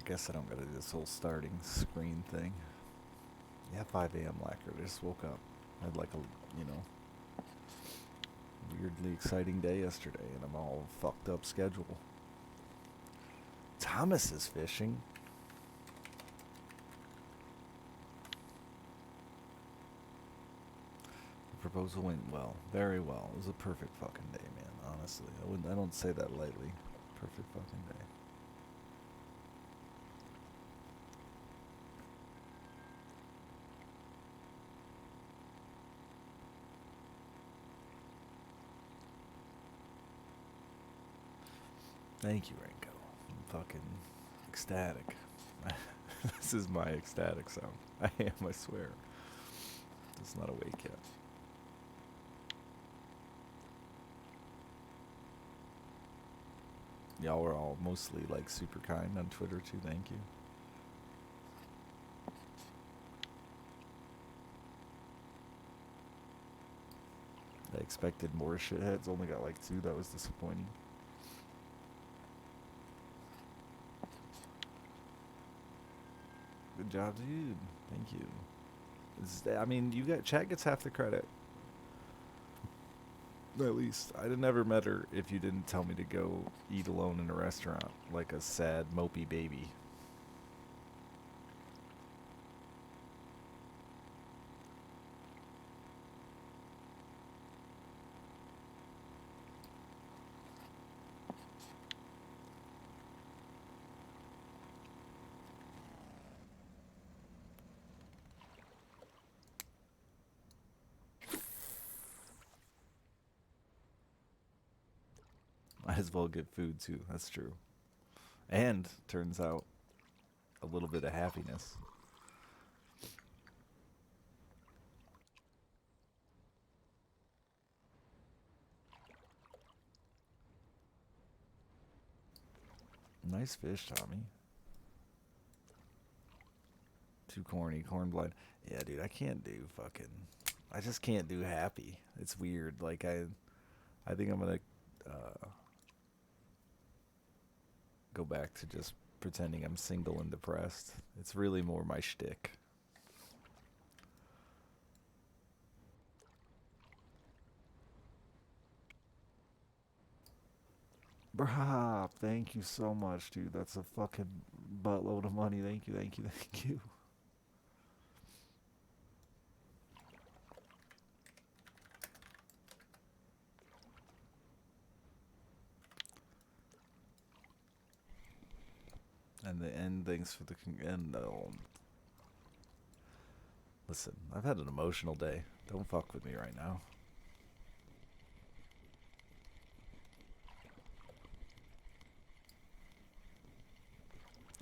guess I don't gotta do this whole starting screen thing. Yeah, 5 a.m. lacquer. I just woke up. I had like a, weirdly exciting day yesterday, and I'm all fucked up schedule. Thomas is fishing. The proposal went well, very well. It was a perfect fucking day, man. Honestly, I don't say that lightly. Perfect fucking day. Thank you, Ranko. I'm fucking ecstatic. This is my ecstatic sound. I am, I swear. It's not awake yet. Y'all were all mostly like super kind on Twitter too. Thank you. I expected more shitheads. Only got like 2. That was disappointing. Good job, dude. Thank you. I mean, you got chat gets half the credit. At least I'd have never met her if you didn't tell me to go eat alone in a restaurant like a sad mopey baby. Might as well get food too. That's true. And turns out a little bit of happiness. Nice fish, Tommy. Too corny, corn blind. Yeah, dude, I can't do fucking. I just can't do happy. It's weird. Like I think I'm gonna uh, go back to just pretending I'm single and depressed. It's really more my shtick. Brah, thank you so much, dude. That's a fucking buttload of money. Thank you, thank you, thank you. And the end thanks for the end. Listen, I've had an emotional day. Don't fuck with me right now.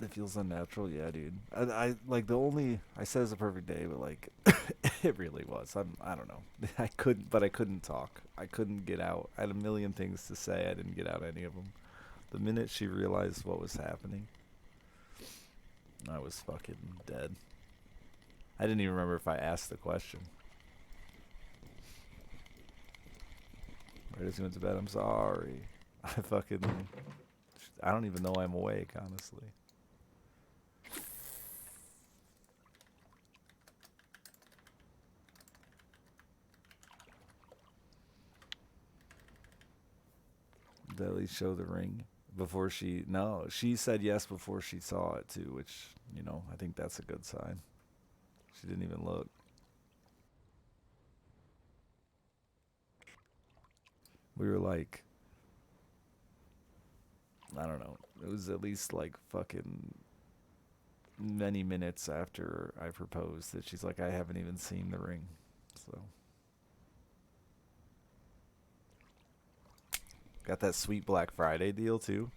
It feels unnatural, yeah, dude. I like the only I said it's a perfect day, but like it really was. I don't know. I couldn't talk. I couldn't get out. I had a million things to say. I didn't get out any of them. The minute she realized what was happening, I was fucking dead. I didn't even remember if I asked the question. Right as you went to bed, I'm sorry. I don't even know I'm awake, honestly. Did I at least show the ring before she? No, she said yes before she saw it too, which I think that's a good sign. She didn't even look. We were like, I don't know. It was at least like fucking many minutes after I proposed that she's like, I haven't even seen the ring. So got that sweet Black Friday deal too.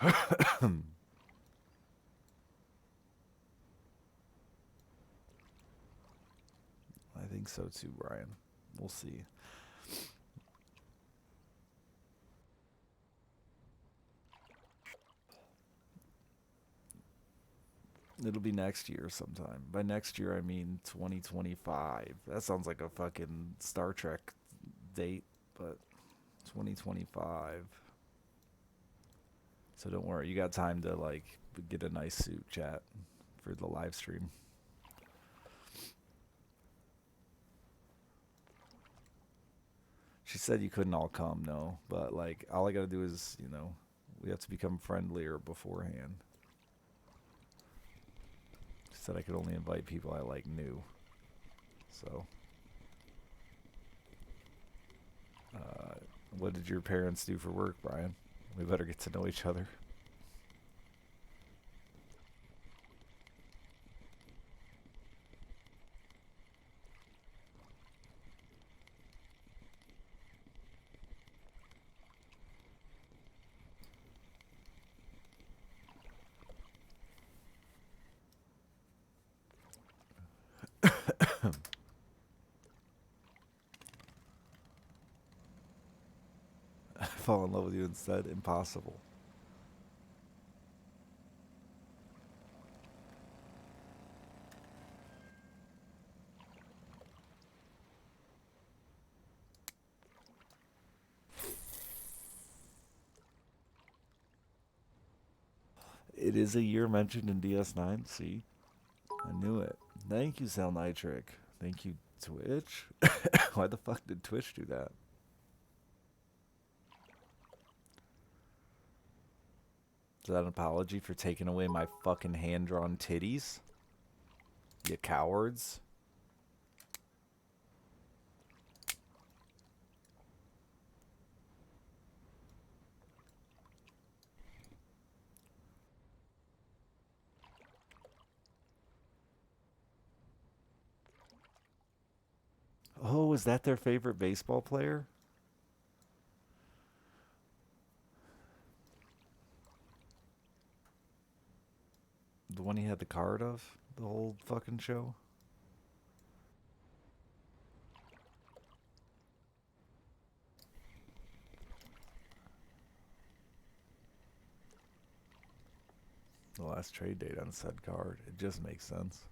I think so too, Brian. We'll see. It'll be next year sometime. By next year, I mean 2025. That sounds like a fucking Star Trek date, but 2025. So don't worry, you got time to like get a nice suit, chat, for the live stream. She said you couldn't all come, no, but like all I gotta do is, we have to become friendlier beforehand. She said I could only invite people I like knew. So, uh, what did your parents do for work, Brian? We better get to know each other. Fall in love with you instead? Impossible. It is a year mentioned in DS9. See, I knew it. Thank you, Sal Nitric. Thank you, Twitch. Why the fuck did Twitch do that? Is that an apology for taking away my fucking hand drawn titties? You cowards. Oh, is that their favorite baseball player? The one he had the card of? The whole fucking show? The last trade date on said card. It just makes sense.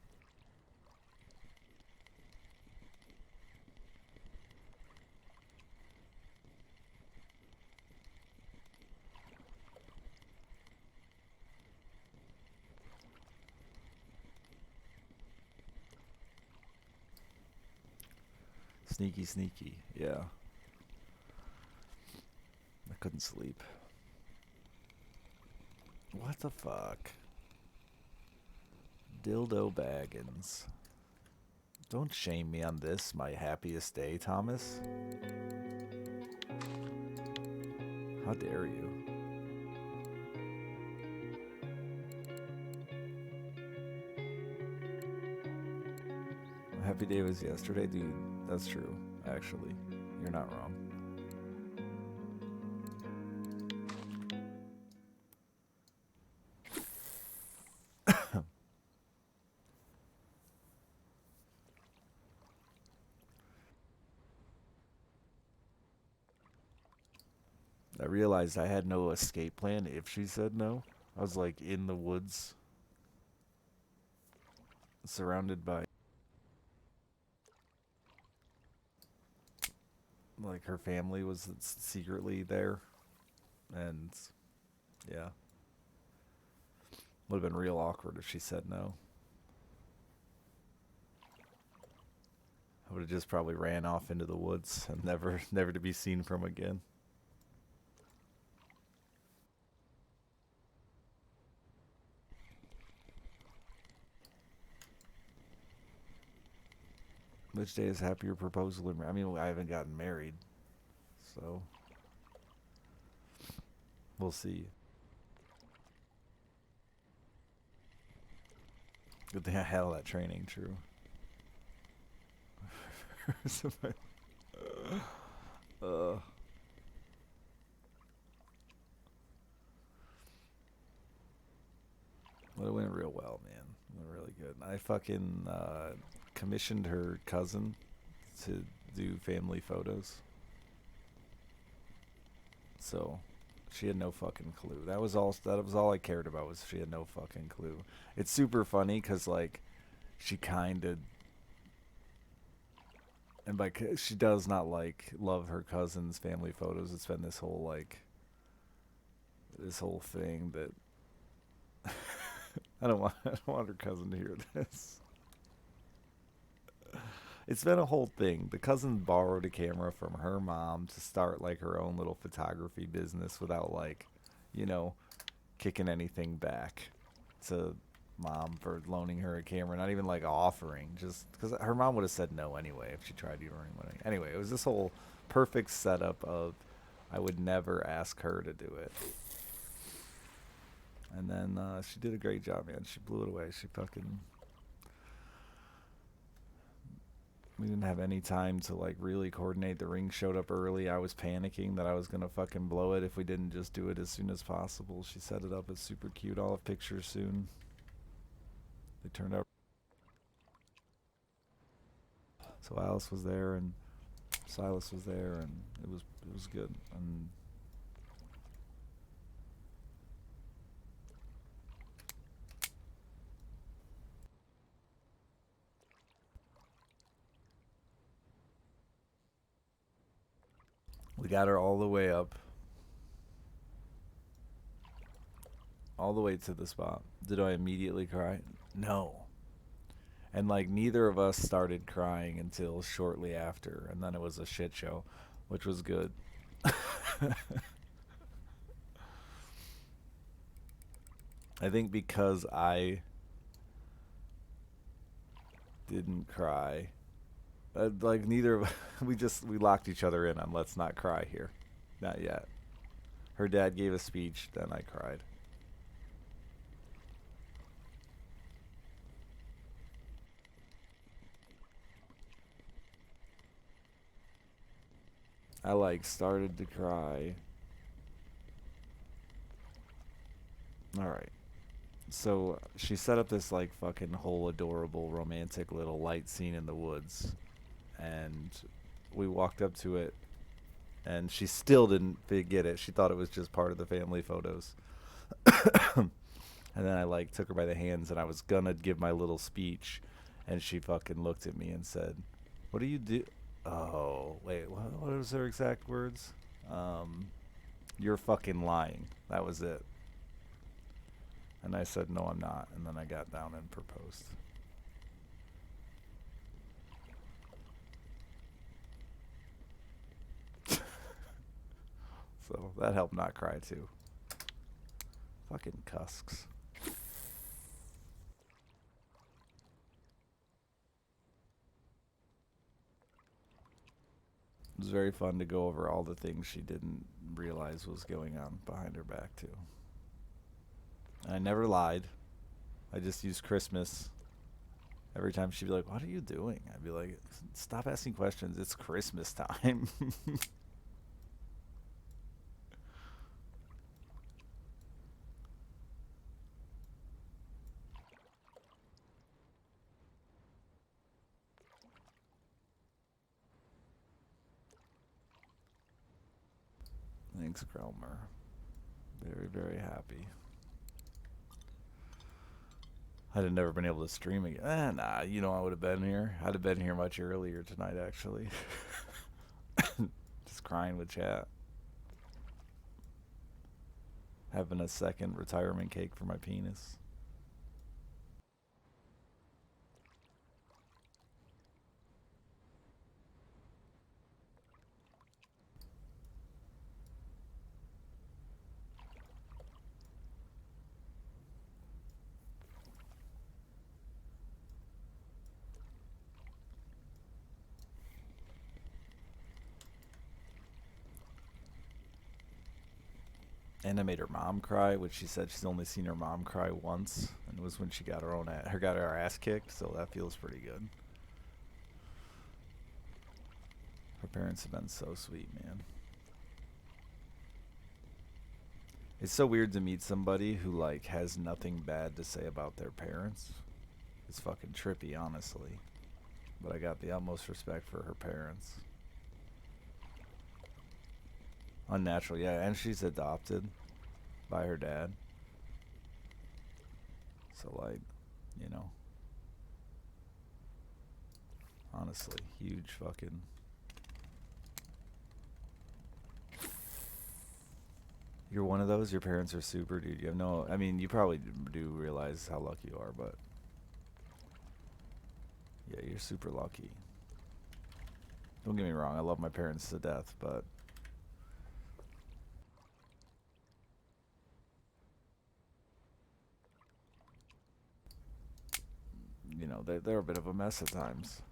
Sneaky, sneaky. Yeah. I couldn't sleep. What the fuck? Dildo Baggins. Don't shame me on this, my happiest day, Thomas. How dare you? My happy day was yesterday, dude. That's true, actually. You're not wrong. I realized I had no escape plan if she said no. I was like in the woods, surrounded by like her family was secretly there, and yeah, would have been real awkward if she said no. I would have just probably ran off into the woods and never to be seen from again. Which day is happier proposal? I mean, I haven't gotten married, so we'll see. Good thing I had all that training. True. uh, but it went real well, man. It went really good. I fucking commissioned her cousin to do family photos. So She had no fucking clue. That was all. That was all I cared about. Was she had no fucking clue. It's super funny because like she kind of and like she does not like love her cousin's family photos. It's been this whole like this whole thing that I don't want her cousin to hear this. It's been a whole thing. The cousin borrowed a camera from her mom to start like her own little photography business without like, you know, kicking anything back to mom for loaning her a camera. Not even like offering, just because her mom would have said no anyway if she tried to earn money. Anyway, it was this whole perfect setup of I would never ask her to do it. And then she did a great job, man. She blew it away. She fucking. We didn't have any time to like really coordinate. The ring showed up early. I was panicking that I was gonna fucking blow it if we didn't just do it as soon as possible. She set it up. It's super cute. I'll have pictures soon. They turned out. So Alice was there and Silas was there, and it was good. And we got her all the way to the spot. Did I immediately cry? No. And like neither of us started crying until shortly after, and then it was a shit show, which was good. I think because I didn't cry, like neither of we locked each other in on let's not cry here, not yet. Her dad gave a speech, then I cried. I like started to cry. All right. So she set up this like fucking whole adorable romantic little light scene in the woods, and we walked up to it, and she still didn't get it. She thought it was just part of the family photos. And then I like took her by the hands, and I was gonna give my little speech, and she fucking looked at me and said, "What do you do?" Oh wait, what was her exact words? Um, "You're fucking lying." That was it. And I said, "No, I'm not." And then I got down and proposed. So that helped not cry too. Fucking cusks. It was very fun to go over all the things she didn't realize was going on behind her back too. And I never lied. I just used Christmas. Every time she'd be like, "What are you doing?" I'd be like, "Stop asking questions. It's Christmas time." Thanks, Grelmer. Very, very happy. I'd have never been able to stream again. Nah, you know I would have been here. I'd have been here much earlier tonight, actually. Just crying with chat. Having a second retirement cake for my penis. And I made her mom cry, which she said she's only seen her mom cry once, and it was when she got her ass kicked. So that feels pretty good. Her parents have been so sweet, man. It's so weird to meet somebody who like has nothing bad to say about their parents. It's fucking trippy, honestly. But I got the utmost respect for her parents. Unnatural, yeah, and she's adopted by her dad. So like, you know, honestly, huge fucking. You're one of those. Your parents are super, dude. You have no. I mean, you probably do realize how lucky you are, but yeah, you're super lucky. Don't get me wrong. I love my parents to death, but you know, they're a bit of a mess at times.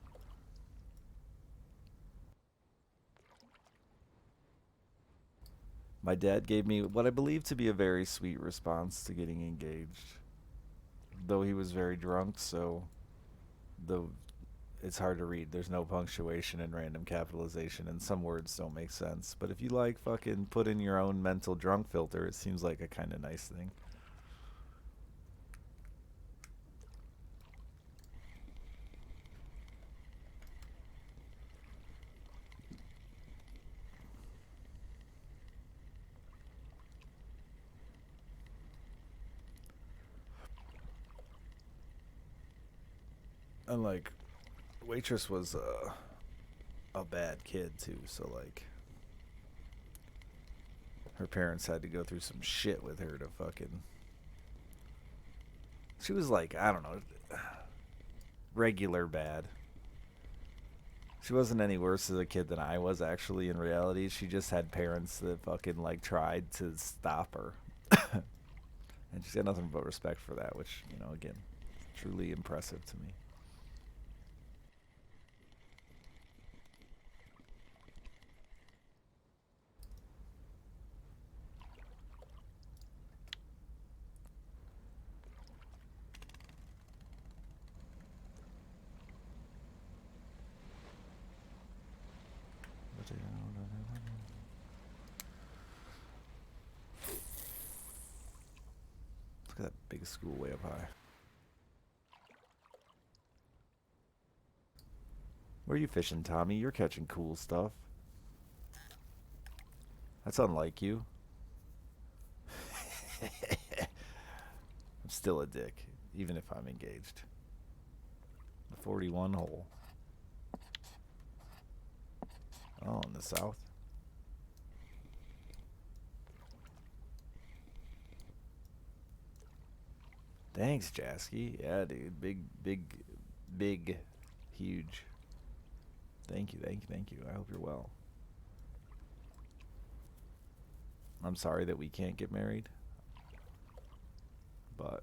My dad gave me what I believe to be a very sweet response to getting engaged, though he was very drunk, so the it's hard to read. There's no punctuation and random capitalization, and some words don't make sense. But if you like fucking put in your own mental drunk filter, it seems like a kind of nice thing. And like, waitress was a bad kid too, so like, her parents had to go through some shit with her to fucking. She was like, I don't know, regular bad. She wasn't any worse as a kid than I was actually in reality. She just had parents that fucking like tried to stop her. And she's got nothing but respect for that, which, you know, again, truly impressive to me. Look at that big school way up high. Where are you fishing, Tommy? You're catching cool stuff. That's unlike you. I'm still a dick, even if I'm engaged. The 41 hole. Oh, in the south. Thanks, Jasky. Yeah, dude. Big, big, big, huge. Thank you, thank you, thank you. I hope you're well. I'm sorry that we can't get married, but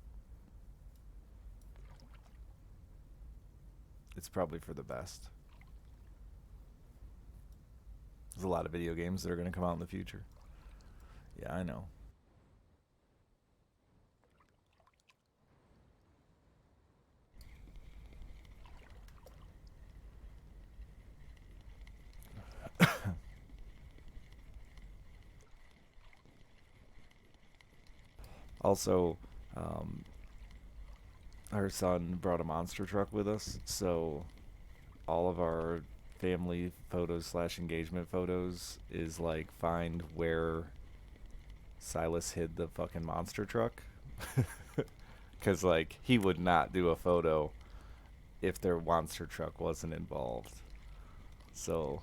it's probably for the best. There's a lot of video games that are going to come out in the future. Yeah, I know. Also, um, our son brought a monster truck with us, so all of our family photos slash engagement photos is like find where Silas hid the fucking monster truck. Because like he would not do a photo if their monster truck wasn't involved. So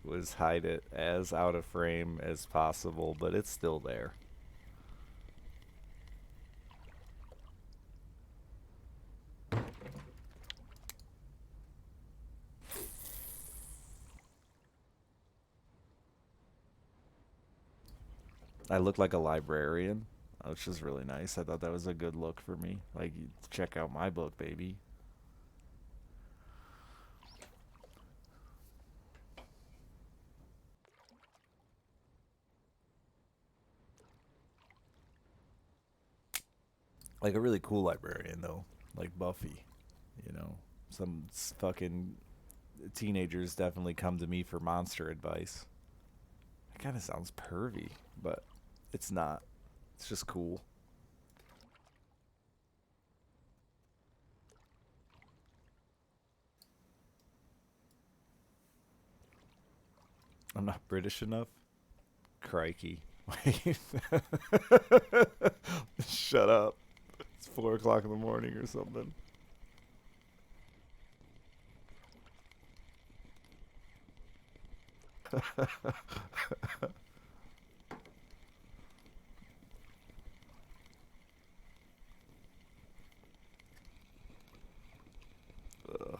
it was hide it as out of frame as possible, but it's still there. I look like a librarian, which is really nice. I thought that was a good look for me. Like, check out my book, baby. Like a really cool librarian, though. Like Buffy, you know. Some fucking teenagers definitely come to me for monster advice. It kind of sounds pervy, but it's not. It's just cool. I'm not British enough. Crikey. Wait. Shut up. It's 4 o'clock in the morning or something. Ugh.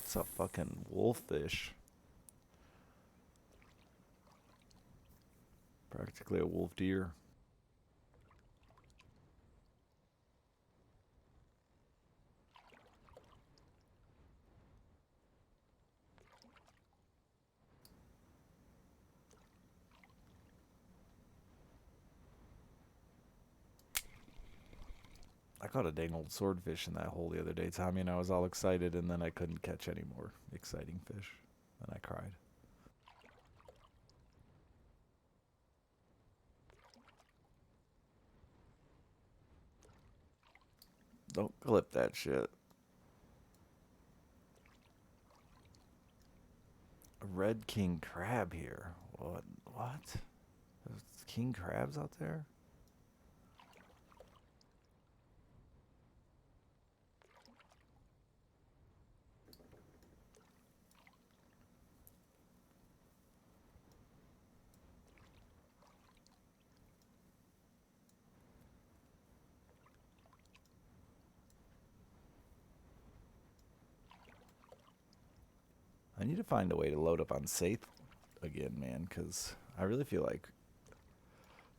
It's a fucking wolffish. Practically a wolf deer. I caught a dang old swordfish in that hole the other day, Tommy, and I was all excited, and then I couldn't catch any more exciting fish. And I cried. Don't clip that shit. A red king crab here. What? What? There's king crabs out there? I need to find a way to load up on Safe again, man, because I really feel like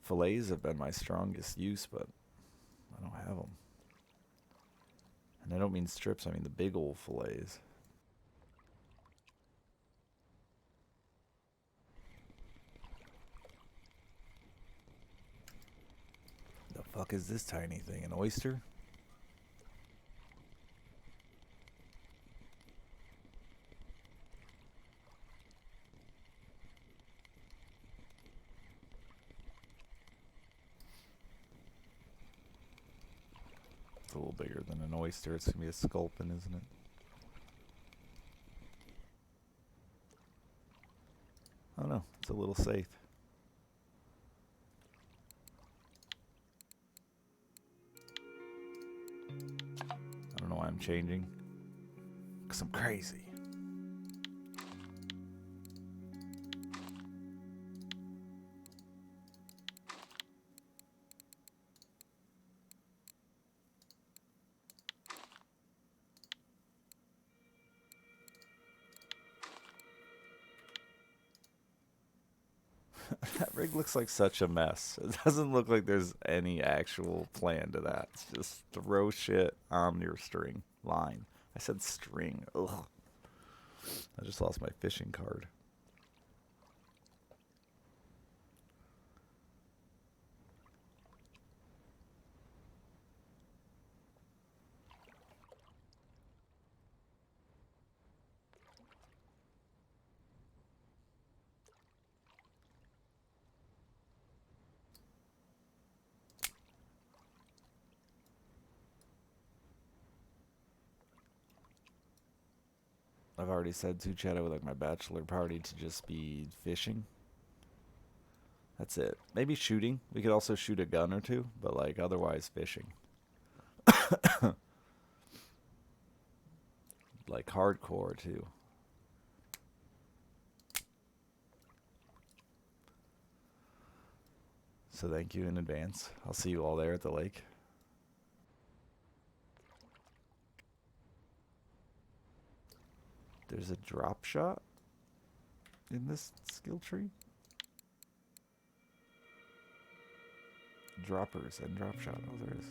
fillets have been my strongest use, but I don't have them. And I don't mean strips, I mean the big old fillets. The fuck is this tiny thing? An oyster? It's a little bigger than an oyster. It's gonna be a sculpin, isn't it? I don't know. It's a little safe. I don't know why I'm changing. Because I'm crazy. That rig looks like such a mess. It doesn't look like there's any actual plan to that. It's just throw shit on your string line. I said string. Ugh. I just lost my fishing card. I've already said to Chad I would like my bachelor party to just be fishing. That's it. Maybe shooting. We could also shoot a gun or two, but like otherwise fishing. Like hardcore too. So thank you in advance. I'll see you all there at the lake. There's a drop shot in this skill tree. Droppers and drop shot. Oh, there is.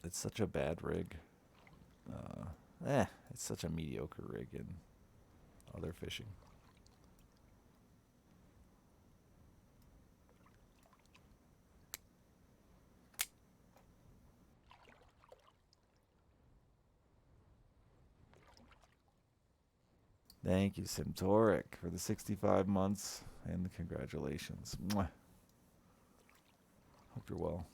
It's such a bad rig. It's such a mediocre rig in other fishing. Thank you, Simtoric, for the 65 months and the congratulations. Mwah. Hope you're well.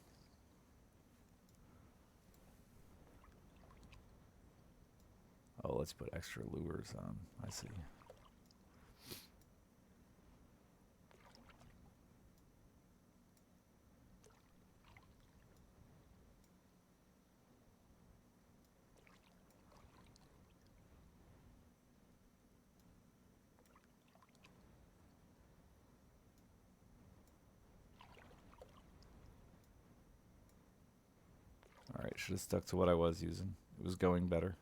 Oh, let's put extra lures on. I see. Alright, should have stuck to what I was using. It was going better.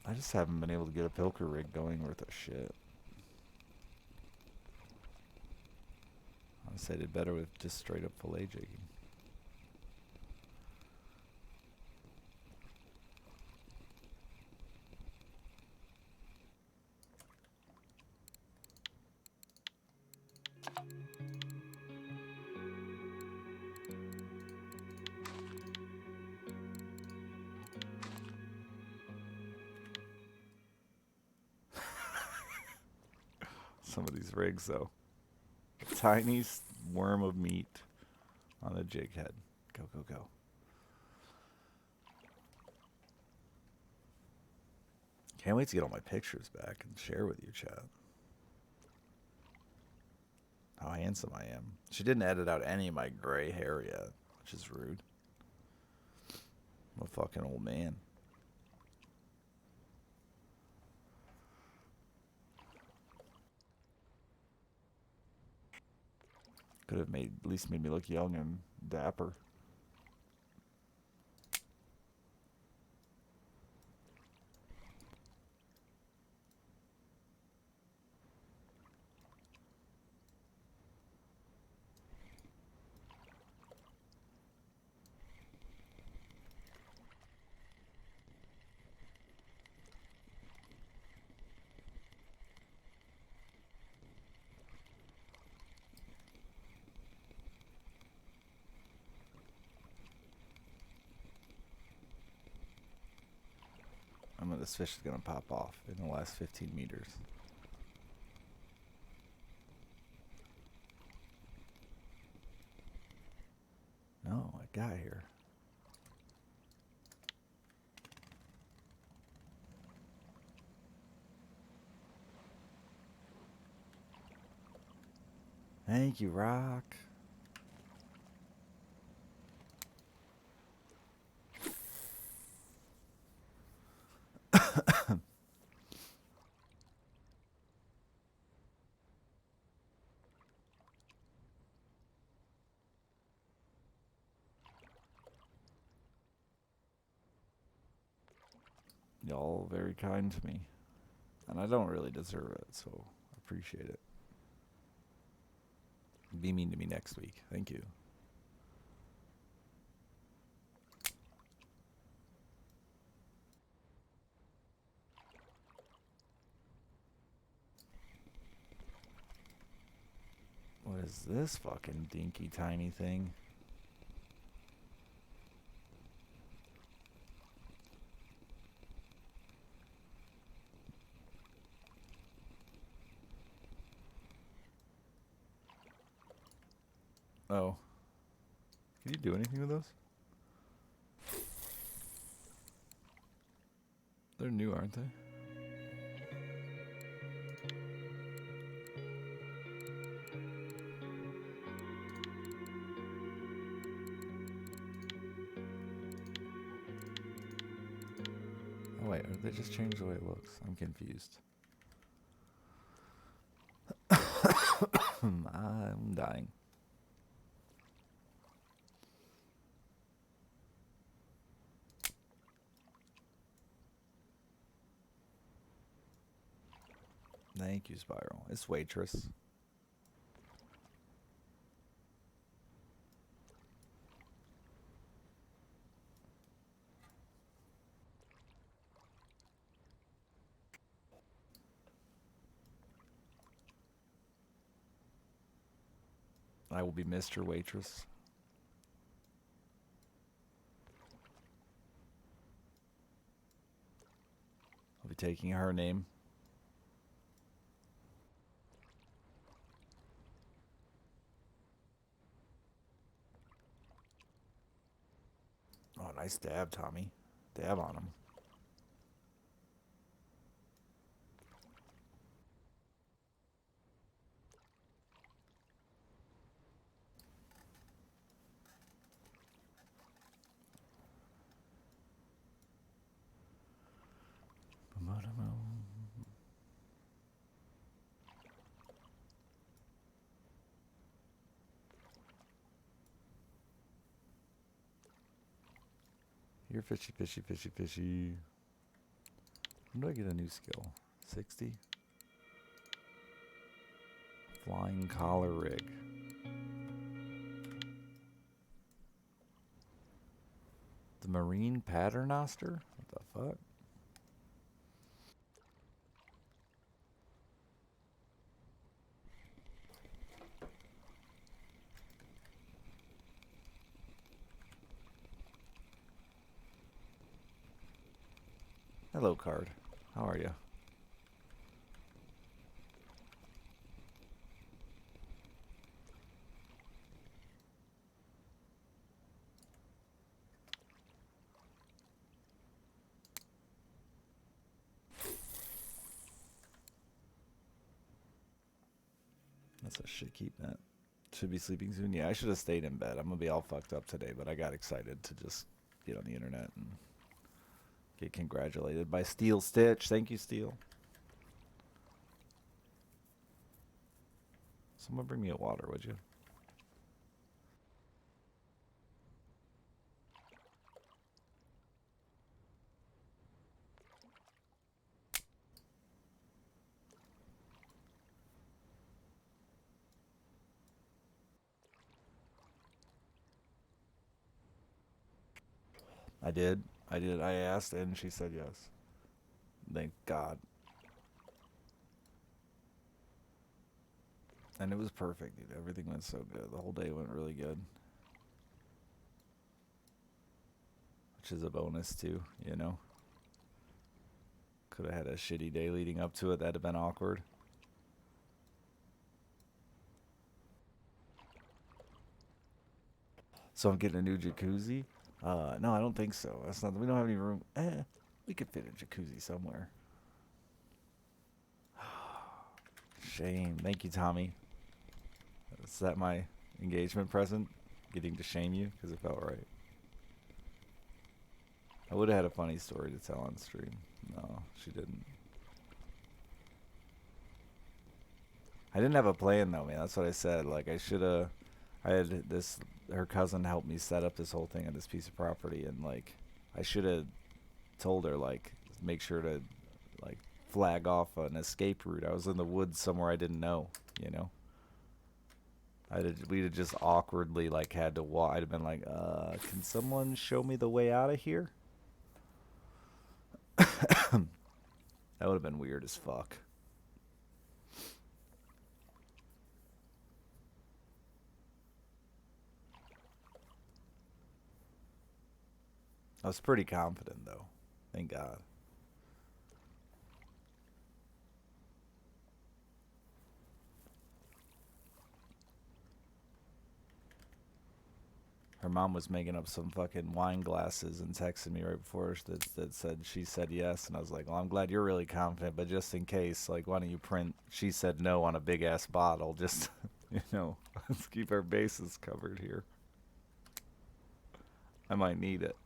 I just haven't been able to get a Pilker rig going worth a shit. Honestly, I did better with just straight up fillet jigging. Some of these rigs, though. Tiny worm of meat on a jig head. Go, go, go. Can't wait to get all my pictures back and share with you, chat. How handsome I am. She didn't edit out any of my gray hair yet, which is rude. I'm a fucking old man. Could have made at least made me look young and dapper. This fish is gonna pop off in the last 15 meters. No, a guy here. Thank you, Rock. Y'all very kind to me. And I don't really deserve it, so I appreciate it. Be mean to me next week. Thank you. What is this fucking dinky tiny thing? Oh. Can you do anything with those? They're new, aren't they? Oh wait, or they just changed the way it looks? I'm confused. I'm dying. Thank you, Spiral. It's Waitress. I will be Mr. Waitress. I'll be taking her name. Oh, nice dab, Tommy. Dab on him. You're fishy, fishy, fishy, fishy. When do I get a new skill? 60? Flying collar rig. The Marine Paternoster? What the fuck? Hello, card. How are you? That's a shit keep net. Should be sleeping soon. Yeah, I should have stayed in bed. I'm gonna be all fucked up today, but I got excited to just get on the internet and get congratulated by Steel Stitch. Thank you, Steel. Someone bring me a water, would you? I did. I did. I asked and she said yes. Thank God. And it was perfect, dude. Everything went so good. The whole day went really good. Which is a bonus too, you know? Could have had a shitty day leading up to it. That'd have been awkward. So I'm getting a new jacuzzi? No, I don't think so. That's not. We don't have any room. We could fit a jacuzzi somewhere. Shame. Thank you, Tommy. Is that my engagement present? Getting to shame you because it felt right. I would have had a funny story to tell on stream. No, she didn't. I didn't have a plan though, man. That's what I said. Like I should have. I had this. Her cousin helped me set up this whole thing on this piece of property, and like I should have told her like make sure to like flag off an escape route. I was in the woods somewhere I didn't know. You know. We'd have just awkwardly like had to walk. I'd have been like, can someone show me the way out of here? That would have been weird as fuck. I was pretty confident though. Thank God. Her mom was making up some fucking wine glasses and texted me right before that said she said yes, and I was like, well, I'm glad you're really confident, but just in case, like, why don't you print she said no on a big ass bottle? Just let's keep our bases covered here. I might need it.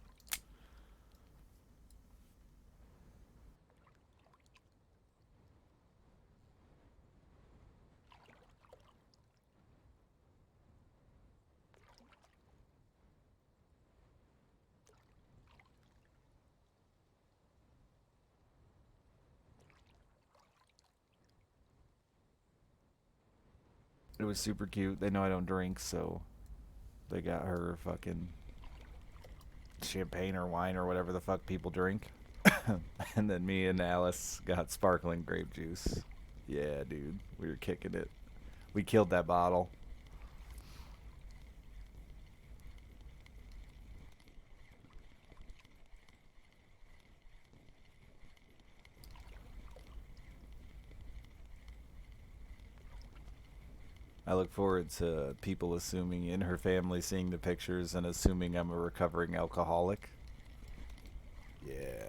It was super cute. They know I don't drink, so they got her fucking champagne or wine or whatever the fuck people drink. And then me and Alice got sparkling grape juice. Yeah, dude. We were kicking it. We killed that bottle. I look forward to people assuming in her family seeing the pictures and assuming I'm a recovering alcoholic. Yeah.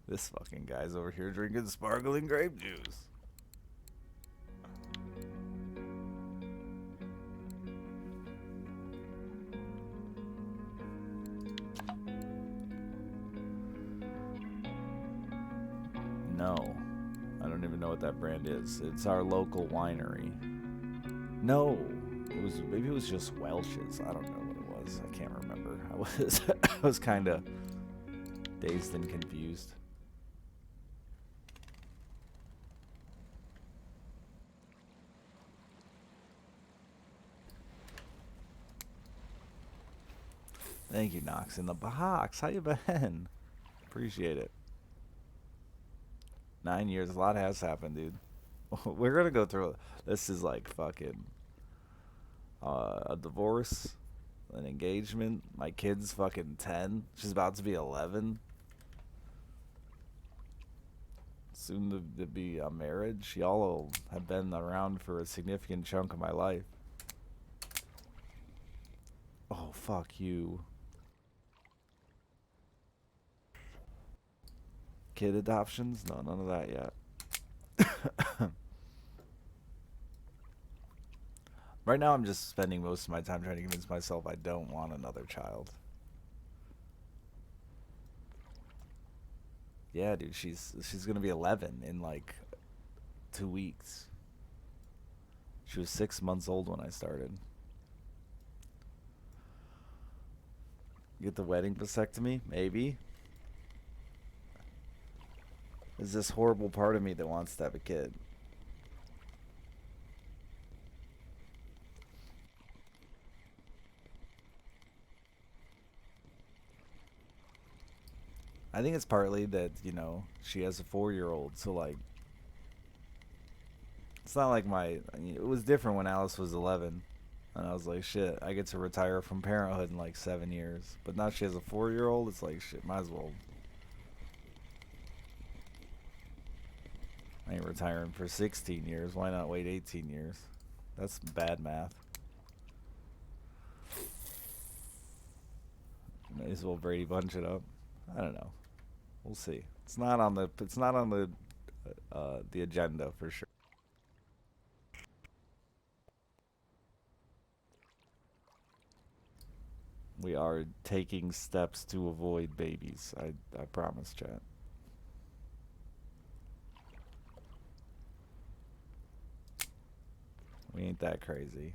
This fucking guy's over here drinking sparkling grape juice. No. I don't even know what that brand is. It's our local winery. No. Maybe it was just Welch's. I don't know what it was. I can't remember. I was kind of dazed and confused. Thank you, Knox in the box. How you been? Appreciate it. 9 years. A lot has happened, dude. We're gonna go through. This is like fucking a divorce, an engagement. My kid's fucking 10. She's about to be 11. Soon to be a marriage. Y'all have been around for a significant chunk of my life. Oh, fuck you. Kid adoptions? No, none of that yet. Right now, I'm just spending most of my time trying to convince myself I don't want another child. Yeah, dude, she's gonna be 11 in like 2 weeks. She was 6 months old when I started. Get the wedding vasectomy? Maybe. There's this horrible part of me that wants to have a kid. I think it's partly that, she has a 4-year-old, so like it's not like it was different when Alice was 11 and I was like, shit, I get to retire from parenthood in like 7 years. But now she has a 4-year-old, it's like, shit, might as well. I ain't retiring for 16 years. Why not wait 18 years? That's bad math. May as well Brady Bunch it up. I don't know. We'll see. It's not on the agenda for sure. We are taking steps to avoid babies. I promise, chat. We ain't that crazy.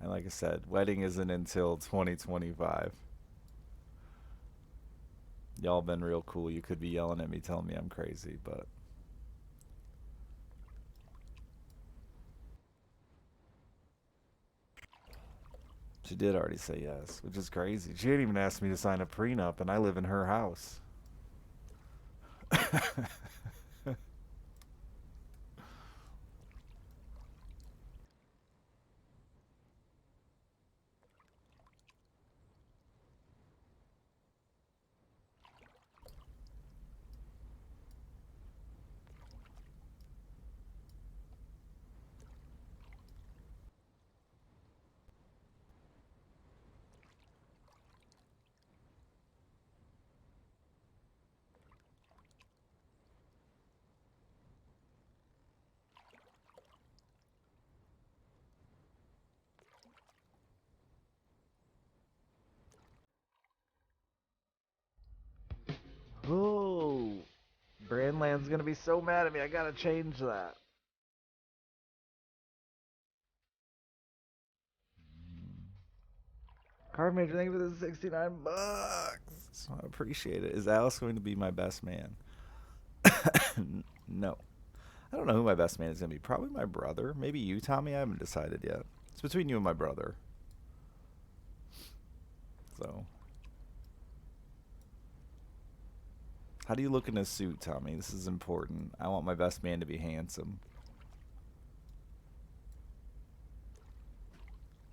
And like I said, wedding isn't until 2025. Y'all been real cool. You could be yelling at me telling me I'm crazy, but she did already say yes, which is crazy. She didn't even ask me to sign a prenup, and I live in her house. Oh, Brandland's gonna be so mad at me. I gotta change that. Card Major, thank you for the 69 bucks. I appreciate it. Is Alice going to be my best man? No. I don't know who my best man is going to be. Probably my brother. Maybe you, Tommy. I haven't decided yet. It's between you and my brother. So, how do you look in a suit, Tommy? This is important. I want my best man to be handsome.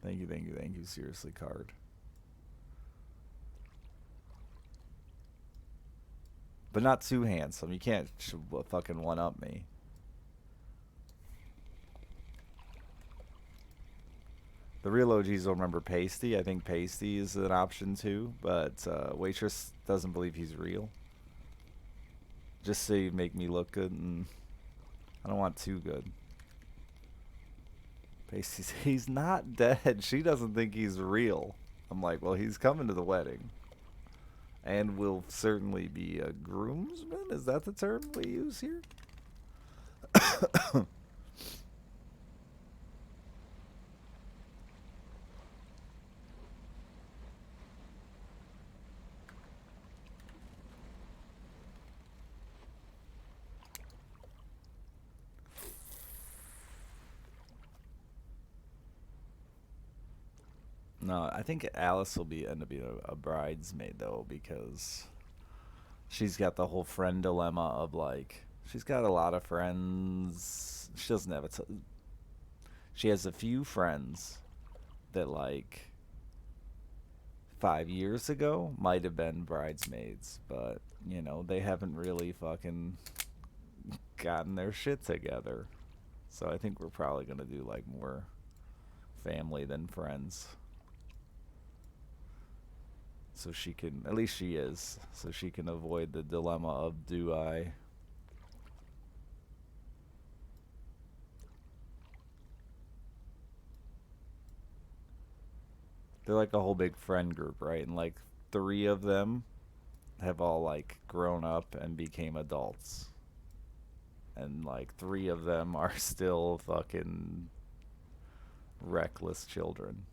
Thank you, thank you, thank you. Seriously, card. But not too handsome. You can't fucking one up me. The real OGs will remember Pasty. I think Pasty is an option too, but Waitress doesn't believe he's real. Just so you make me look good, and I don't want too good. Pasty's he's not dead. She doesn't think he's real. I'm like, well, he's coming to the wedding, and will certainly be a groomsman. Is that the term we use here? No, I think Alice will end up being a bridesmaid though, because she's got the whole friend dilemma of like she's got a lot of friends. She doesn't have she has a few friends that like 5 years ago might have been bridesmaids, but you know they haven't really fucking gotten their shit together. So I think we're probably gonna do like more family than friends. So she can, at least she is, so she can avoid the dilemma of do I. They're like a whole big friend group, right? And like 3 of them have all like grown up and became adults. And like 3 of them are still fucking reckless children.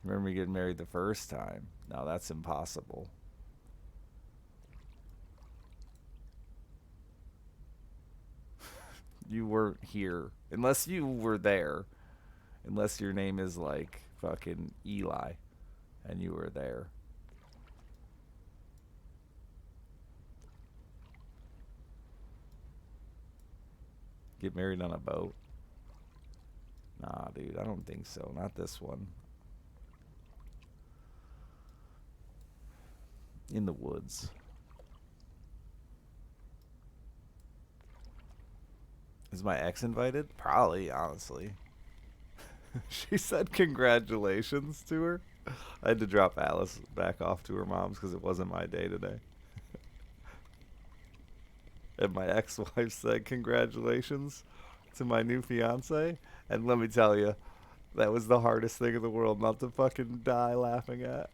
Remember me getting married the first time? No, that's impossible. You weren't here. Unless you were there. Unless your name is like fucking Eli and you were there. Get married on a boat? Nah, dude, I don't think so. Not this one. In the woods. Is my ex invited? Probably, honestly. She said congratulations to her. I had to drop Alice back off to her mom's because it wasn't my day today. And my ex-wife said congratulations to my new fiance. And let me tell you, that was the hardest thing in the world not to fucking die laughing at.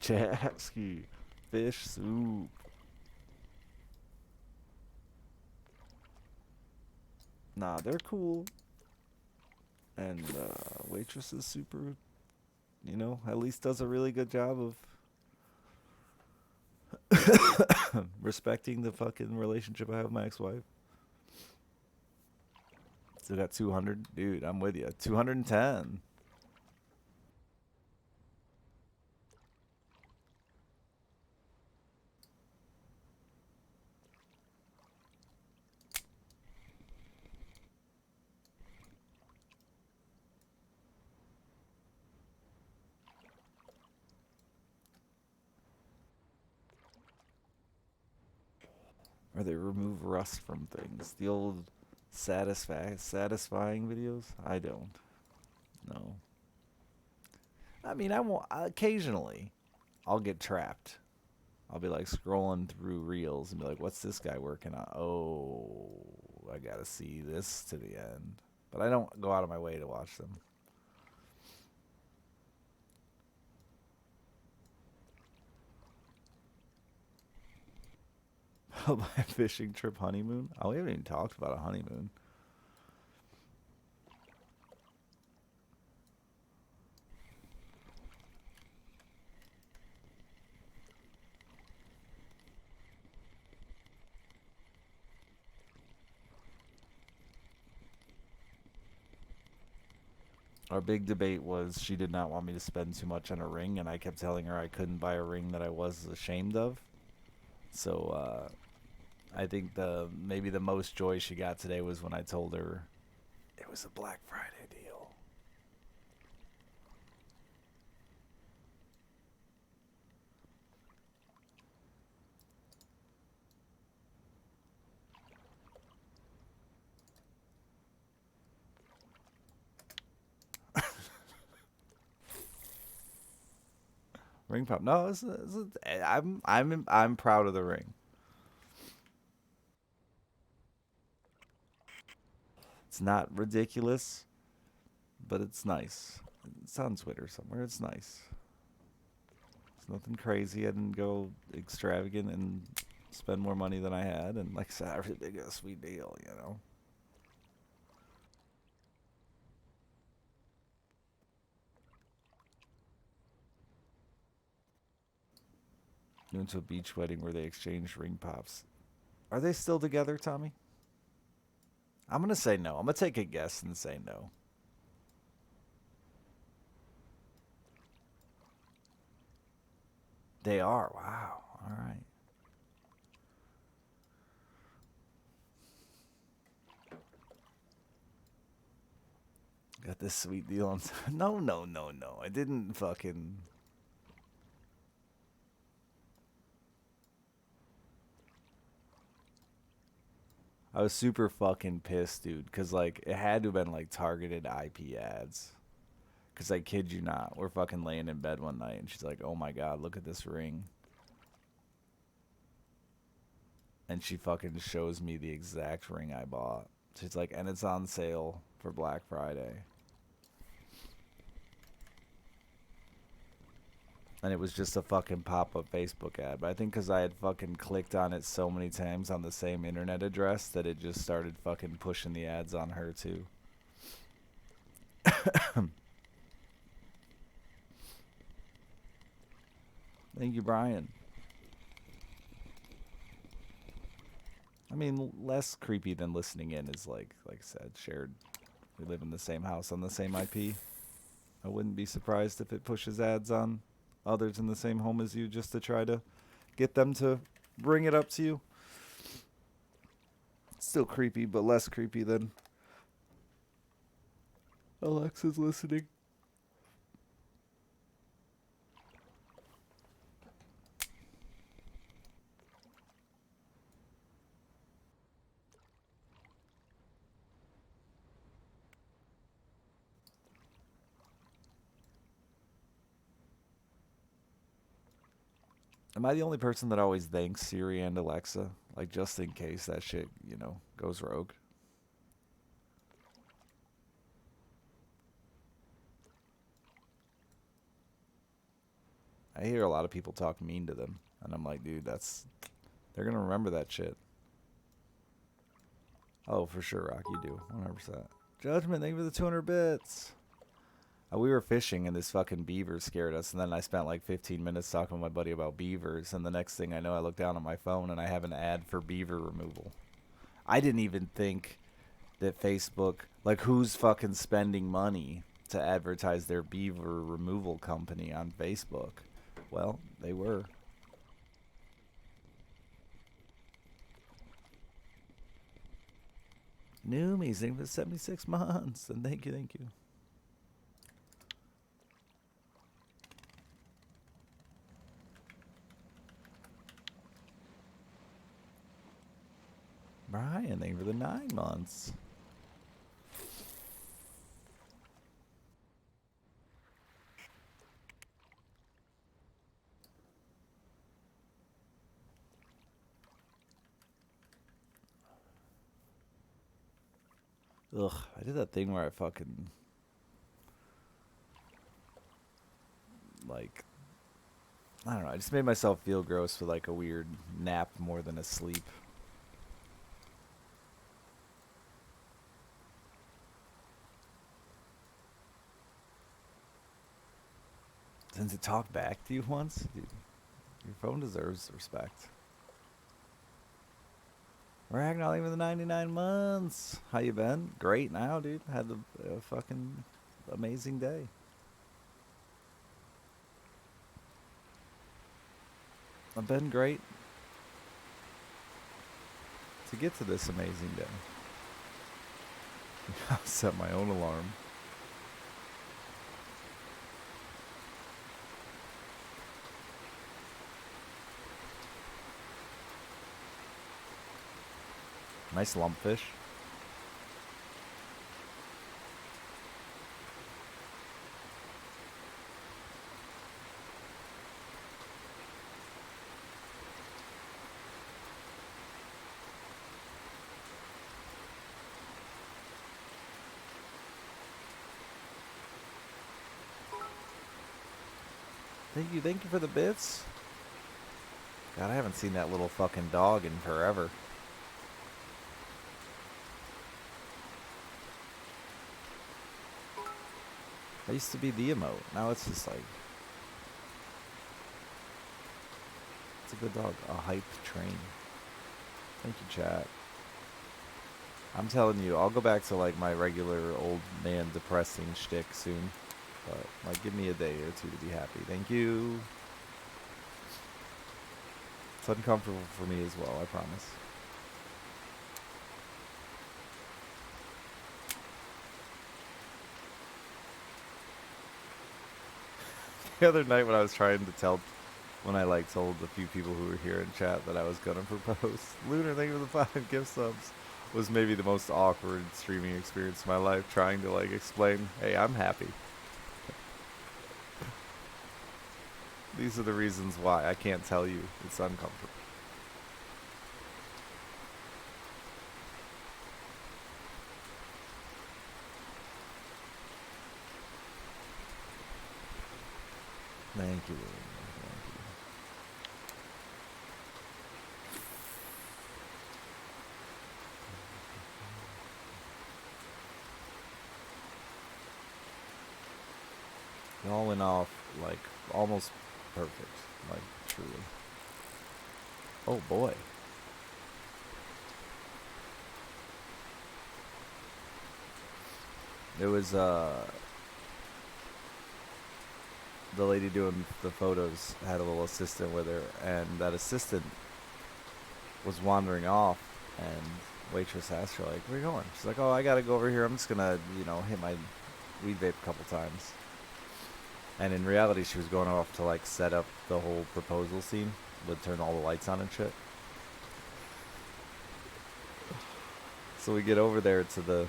Chapsky. Fish soup. Nah, they're cool. And Waitress is super, at least does a really good job of respecting the fucking relationship I have with my ex-wife. Still got 200. Dude, I'm with you. 210. Or they remove rust from things. The old satisfying videos? I don't. No. I mean, I won't. Occasionally, I'll get trapped. I'll be like scrolling through reels and be like, what's this guy working on? Oh, I gotta see this to the end. But I don't go out of my way to watch them. My fishing trip honeymoon? Oh, we haven't even talked about a honeymoon. Our big debate was she did not want me to spend too much on a ring, and I kept telling her I couldn't buy a ring that I was ashamed of. So I think maybe the most joy she got today was when I told her it was a Black Friday deal. Ring pop. No, I'm proud of the ring. It's not ridiculous, but it's nice. It's on Twitter somewhere. It's nice. It's nothing crazy. I didn't go extravagant and spend more money than I had. And like I said, I really did get a sweet deal, you know. Went to a beach wedding where they exchanged ring pops. Are they still together, Tommy? I'm gonna say no. I'm gonna take a guess and say no. They are. Wow. All right. Got this sweet deal on. No, no, no, no. I didn't fucking. I was super fucking pissed, dude, because, like, it had to have been, like, targeted IP ads. Because I kid you not, we're fucking laying in bed one night, and she's like, oh my god, look at this ring. And she fucking shows me the exact ring I bought. She's like, and it's on sale for Black Friday. And it was just a fucking pop-up Facebook ad. But I think because I had fucking clicked on it so many times on the same internet address that it just started fucking pushing the ads on her too. Thank you, Brian. I mean, less creepy than listening in is like I said, shared. We live in the same house on the same IP. I wouldn't be surprised if it pushes ads on others in the same home as you just to try to get them to bring it up to you. Still creepy, but less creepy than Alexa's listening. Am I the only person that always thanks Siri and Alexa? Like, just in case that shit, goes rogue? I hear a lot of people talk mean to them. And I'm like, dude, they're going to remember that shit. Oh, for sure, Rock, you do. 100%. Judgment, thank you for the 200 bits. We were fishing and this fucking beaver scared us, and then I spent like 15 minutes talking with my buddy about beavers, and the next thing I know I look down at my phone and I have an ad for beaver removal. I didn't even think that Facebook, like, who's fucking spending money to advertise their beaver removal company on Facebook? Well, they were. Noomies, thank you for 76 months, and thank you, thank you. Brian, thank you for the 9 months. Ugh, I did that thing where I fucking, like, I don't know, I just made myself feel gross with like a weird nap more than a sleep. Since it talked back to you once, dude, your phone deserves respect. Ragnar, even the 99 months. How you been? Great now, dude. Had a fucking amazing day. I've been great to get to this amazing day. I'll set my own alarm. Nice lumpfish. Thank you for the bits. God, I haven't seen that little fucking dog in forever. That used to be the emote. Now it's just like, it's a good dog. A hype train. Thank you, chat. I'm telling you, I'll go back to like my regular old man depressing shtick soon. But like, give me a day or two to be happy. Thank you. It's uncomfortable for me as well, I promise. The other night when I was trying to tell, when I like told a few people who were here in chat that I was gonna propose, Lunar, thank you for the 5 gift subs, was maybe the most awkward streaming experience of my life, trying to like explain, hey, I'm happy. These are the reasons why. I can't tell you. It's uncomfortable. Thank you, William. Thank you. It all went off like almost perfect. Like truly. Oh boy. It was the lady doing the photos had a little assistant with her, and that assistant was wandering off, and waitress asked her like, "Where you going?" She's like, "Oh, I gotta go over here. I'm just gonna, hit my weed vape a couple times." And in reality, she was going off to like set up the whole proposal scene, would turn all the lights on and shit. So we get over there to the,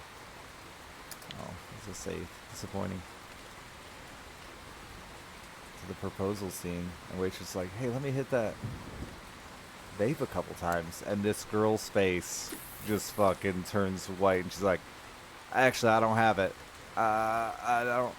oh, let's just say disappointing, to the proposal scene, and waitress like, "Hey, let me hit that vape a couple times," and this girl's face just fucking turns white, and she's like, "Actually, I don't have it. I don't."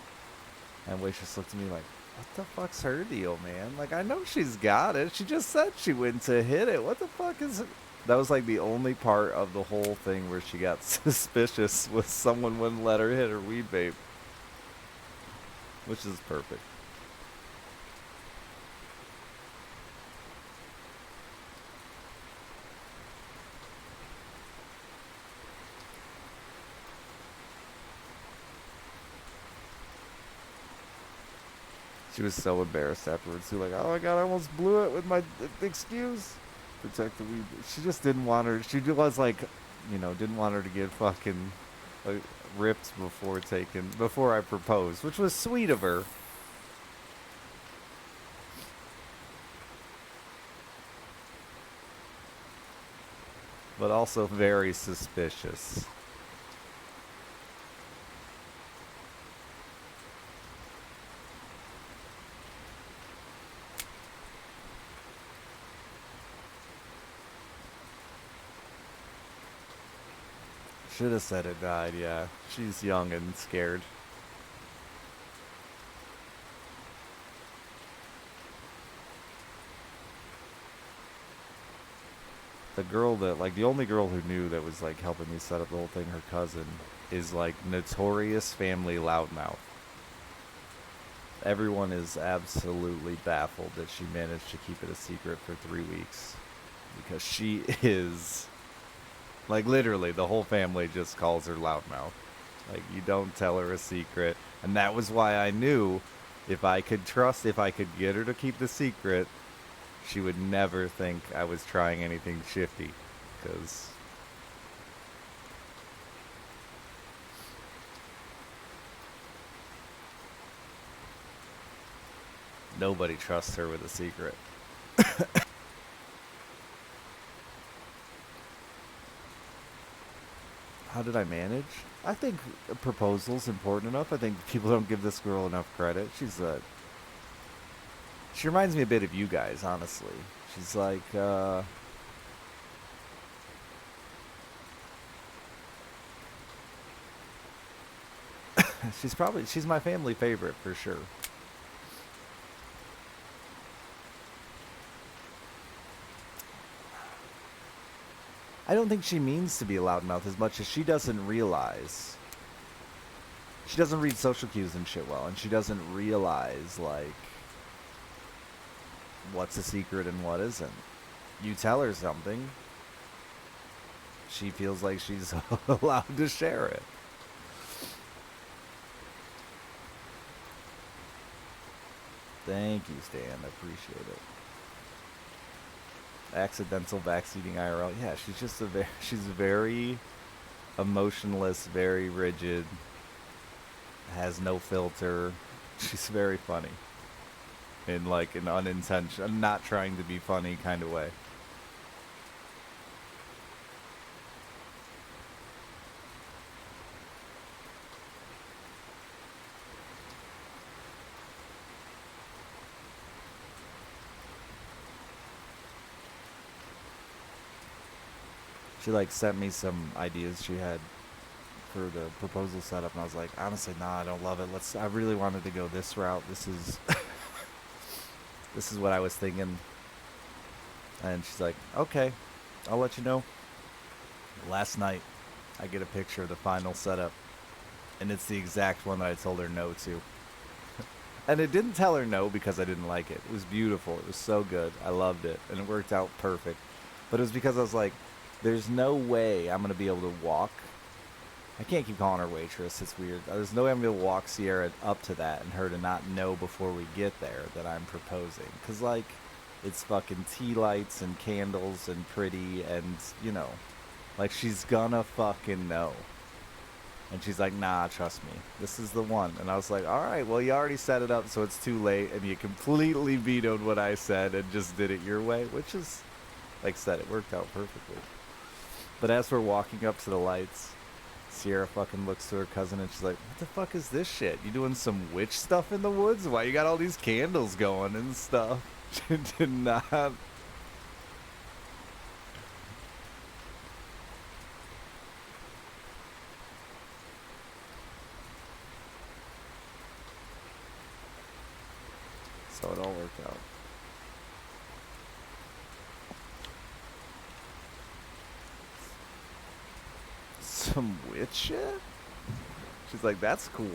And waitress looked at me like, "What the fuck's her deal, man? Like, I know she's got it. She just said she went to hit it. What the fuck is it?" That was like the only part of the whole thing where she got suspicious was someone wouldn't let her hit her weed vape, which is perfect. She was so embarrassed afterwards too, like, "Oh my god, I almost blew it with my excuse." Protect the weed. She just didn't want her. She was like, didn't want her to get fucking like, ripped before I proposed, which was sweet of her. But also very suspicious. Should have said it died, yeah. She's young and scared. The girl that, like, the only girl who knew that was, like, helping me set up the whole thing, her cousin, is, like, notorious family loudmouth. Everyone is absolutely baffled that she managed to keep it a secret for 3 weeks. Because she is, like, literally, the whole family just calls her loudmouth. Like, you don't tell her a secret. And that was why I knew if I could get her to keep the secret, she would never think I was trying anything shifty. Because nobody trusts her with a secret. How did I manage? I think a proposal's important enough. I think people don't give this girl enough credit. She reminds me a bit of you guys, honestly. She's like, she's my family favorite for sure. I don't think she means to be a loudmouth as much as she doesn't realize. She doesn't read social cues and shit well, and she doesn't realize, like, what's a secret and what isn't. You tell her something, she feels like she's allowed to share it. Thank you, Stan. I appreciate it. Accidental backseating IRL. Yeah, she's just she's very emotionless, very rigid, has no filter. She's very funny. In like an unintentional, not trying to be funny kind of way. She like sent me some ideas she had for the proposal setup, and I was like, honestly, nah, I don't love it. I really wanted to go this route. This is this is what I was thinking. And she's like, okay, I'll let you know. Last night, I get a picture of the final setup, and it's the exact one that I told her no to. And it didn't tell her no because I didn't like it. It was beautiful. It was so good. I loved it, and it worked out perfect. But it was because I was like, there's no way I'm going to be able to walk. I can't keep calling her waitress. It's weird. There's no way I'm going to walk Sierra up to that and her to not know before we get there that I'm proposing. Because, like, it's fucking tea lights and candles and pretty and, you know, like, she's gonna fucking know. And she's like, nah, trust me. This is the one. And I was like, all right, well, you already set it up, so it's too late. And you completely vetoed what I said and just did it your way, which is, like I said, it worked out perfectly. But as we're walking up to the lights, Sierra fucking looks to her cousin and she's like, what the fuck is this shit? You doing some witch stuff in the woods? Why you got all these candles going and stuff? She did not. So it all worked out. Some witch shit? She's like, that's cool.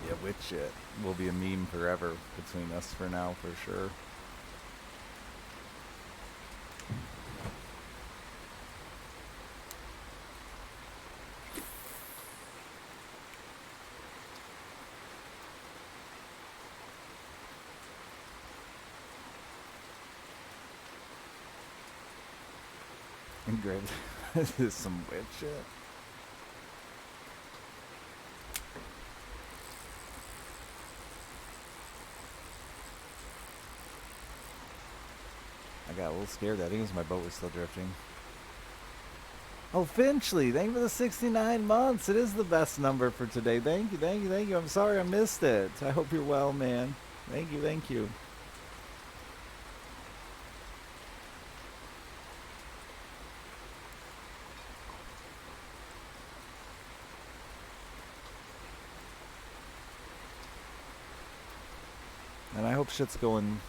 Yeah, witch shit will be a meme forever between us for now, for sure. Engraved. This is some witch shit. I got a little scared. I think it was my boat was still drifting. Oh, Finchley, thank you for the 69 months. It is the best number for today. Thank you, thank you, thank you. I'm sorry I missed it. I hope you're well, man. Thank you, thank you. And I hope shit's going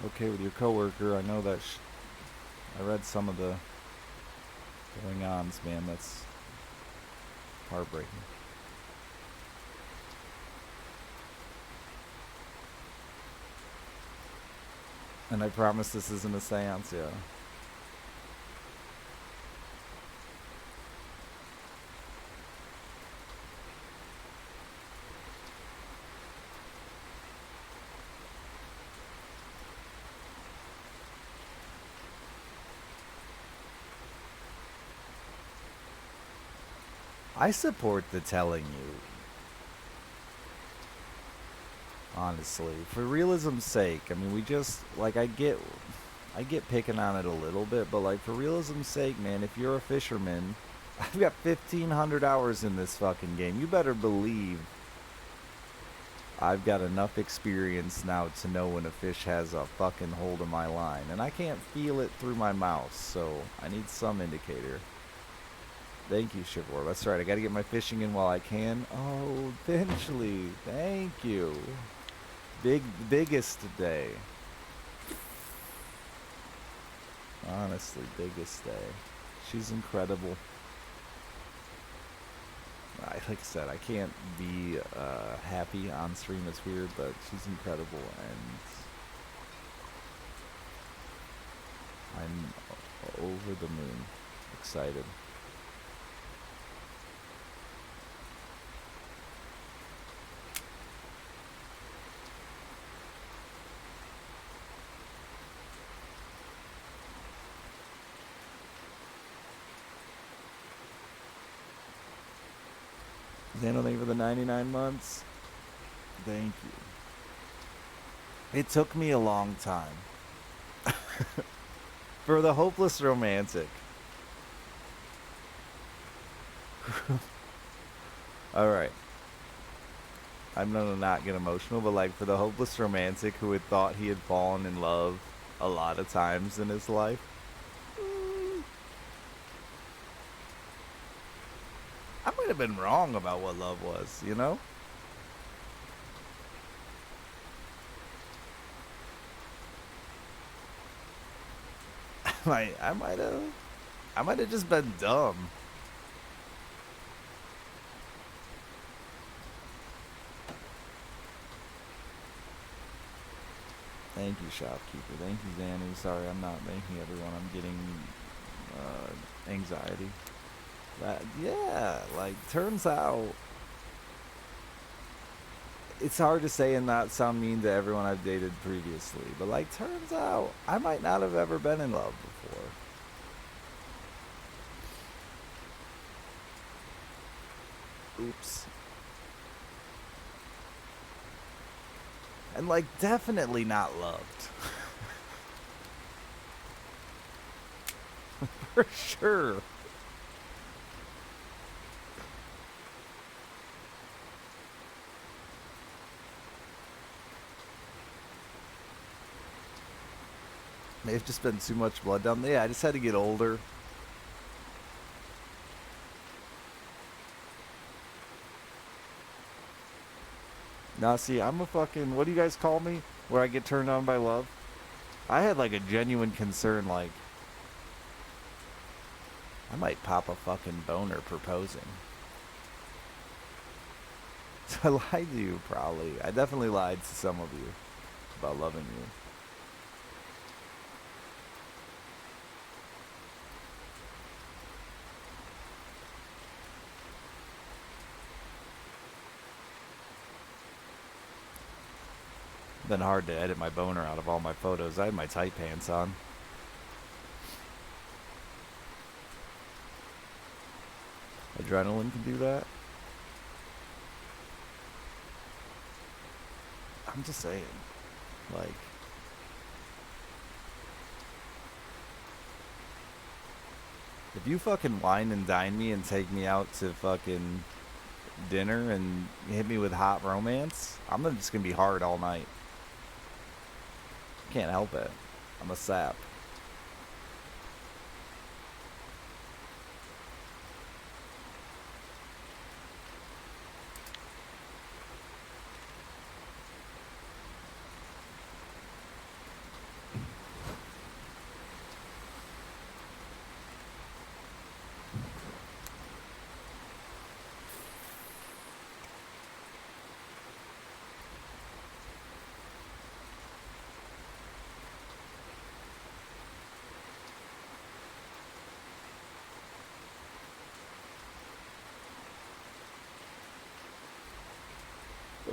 okay with your coworker. I know that I read some of the going-ons, man. That's heartbreaking. And I promise this isn't a seance, yeah. I support the telling you. Honestly, for realism's sake. I mean, we just like I get picking on it a little bit, but like for realism's sake, man, if you're a fisherman, I've got 1,500 hours in this fucking game. You better believe I've got enough experience now to know when a fish has a fucking hold of my line, and I can't feel it through my mouth, so I need some indicator. Thank you, Shivor. That's right. I got to get my fishing in while I can. Oh, eventually. Thank you. Biggest day. Honestly, biggest day. She's incredible. Like I said, I can't be happy on stream. It's weird, but she's incredible, and I'm over the moon, excited. Xano, thank you for the 99 months. Thank you. It took me a long time. For the hopeless romantic. Alright. I'm gonna not get emotional, but like for the hopeless romantic who had thought he had fallen in love a lot of times in his life. I might have been wrong about what love was, you know? I might have just been dumb. Thank you, shopkeeper. Thank you, Xanu. Sorry, I'm not making everyone. I'm getting anxiety. Yeah, like, turns out it's hard to say and not sound mean to everyone I've dated previously, but like, turns out I might not have ever been in love before. Oops. And like, definitely not loved. For sure. May have just been too much blood down there. Yeah, I just had to get older. Nah, see, I'm a fucking, what do you guys call me? Where I get turned on by love? I had like a genuine concern, like, I might pop a fucking boner proposing. So I lied to you, probably. I definitely lied to some of you about loving you. Been hard to edit my boner out of all my photos. I had my tight pants on. Adrenaline can do that. I'm just saying. Like, if you fucking wine and dine me and take me out to fucking dinner and hit me with hot romance, I'm just gonna be hard all night. Can't help it. I'm a sap.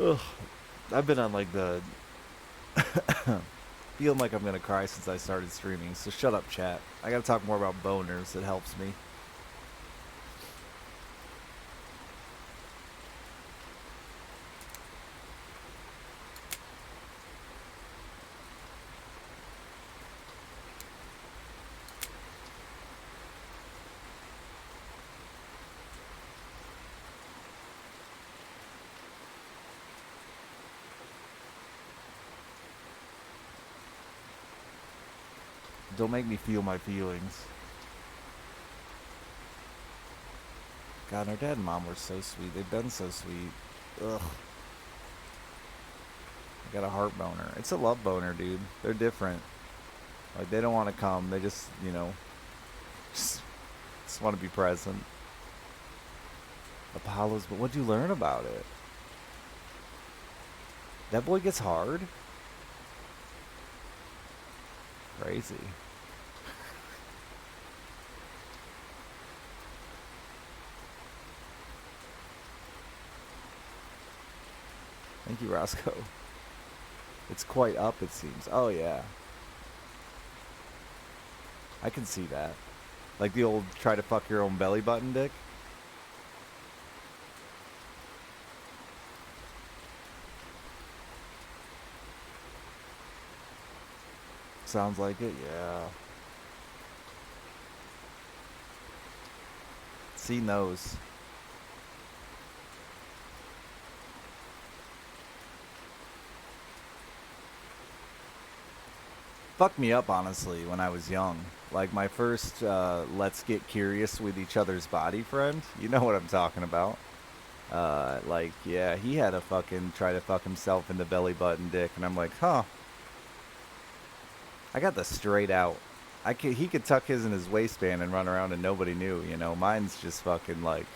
Ugh. I've been on like the feeling like I'm gonna cry since I started streaming, so shut up, chat. I gotta talk more about boners. It helps me. Don't make me feel my feelings. God, our dad and mom were so sweet. They've been so sweet. Ugh. I got a heart boner. It's a love boner, dude. They're different. Like, they don't want to come. They just, you know, just want to be present. Apollo's, but what'd you learn about it? That boy gets hard? Crazy. Thank you, Roscoe. It's quite up, it seems. Oh, yeah. I can see that. Like the old try to fuck your own belly button dick. Sounds like it, yeah. Seen those. Fucked me up, honestly, when I was young. Like my first let's get curious with each other's body friend. You know what I'm talking about. Like, yeah, he had a fucking try to fuck himself in the belly button dick. And I'm like, huh. I got the straight out. He could tuck his in his waistband and run around and nobody knew, you know. Mine's just fucking like,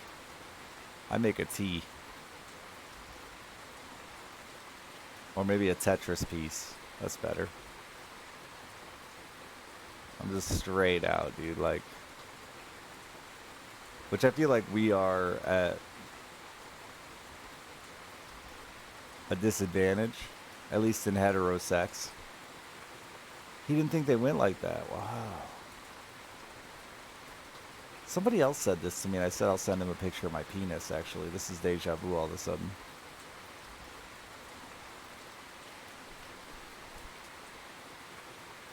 I make a T. Or maybe a Tetris piece. That's better. I'm just straight out, dude. Like, which I feel like we are at a disadvantage, at least in heterosex. He didn't think they went like that. Wow. Somebody else said this to me, and I said I'll send him a picture of my penis, actually. This is deja vu all of a sudden.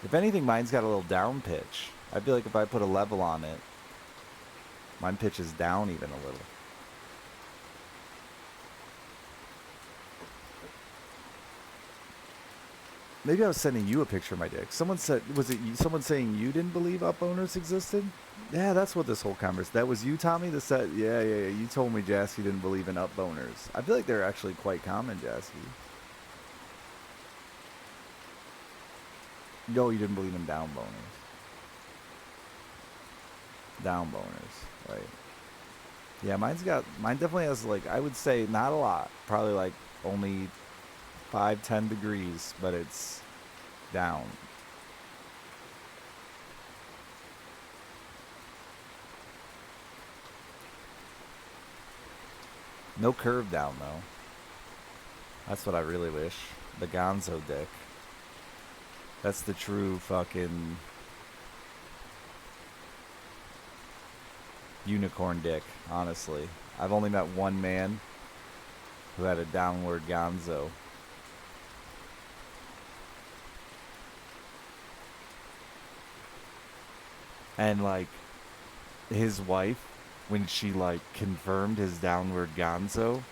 If anything, mine's got a little down pitch. I feel like if I put a level on it, mine pitches down even a little. Maybe I was sending you a picture of my dick. Someone said, was it you, someone saying you didn't believe up owners existed? Yeah, that's what this whole conversation. That was you, Tommy. The set. Yeah. You told me Jasky didn't believe in up boners. I feel like they're actually quite common, Jasky. No, you didn't believe in down boners. Down boners, right? Yeah, mine definitely has, like, I would say not a lot. Probably like only 5-10 degrees, but it's down. No curve down though. That's what I really wish. The Gonzo dick. That's the true fucking unicorn dick, honestly. I've only met one man who had a downward Gonzo. And like his wife, when she like confirmed his downward Gonzo,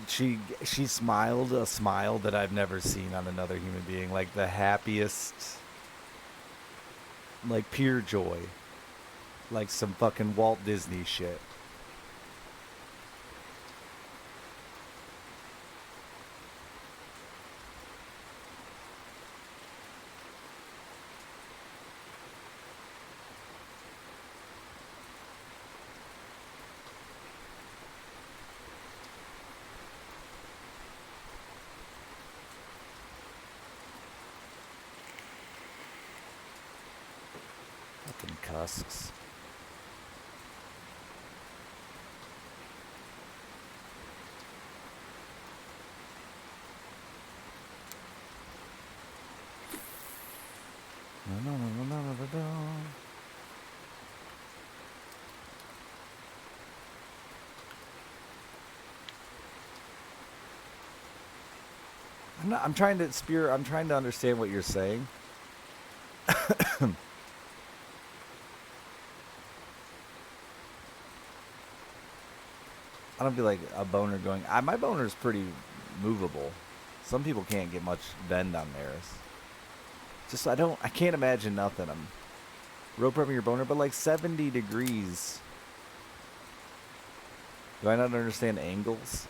she smiled a smile that I've never seen on another human being, like the happiest, like pure joy, like some fucking Walt Disney shit. Fucking cusks. No. I'm trying to I'm trying to understand what you're saying. I don't feel like a boner going. My boner is pretty movable. Some people can't get much bend on theirs. Just I can't imagine nothing. I'm rope rubbing your boner, but like 70 degrees. Do I not understand angles?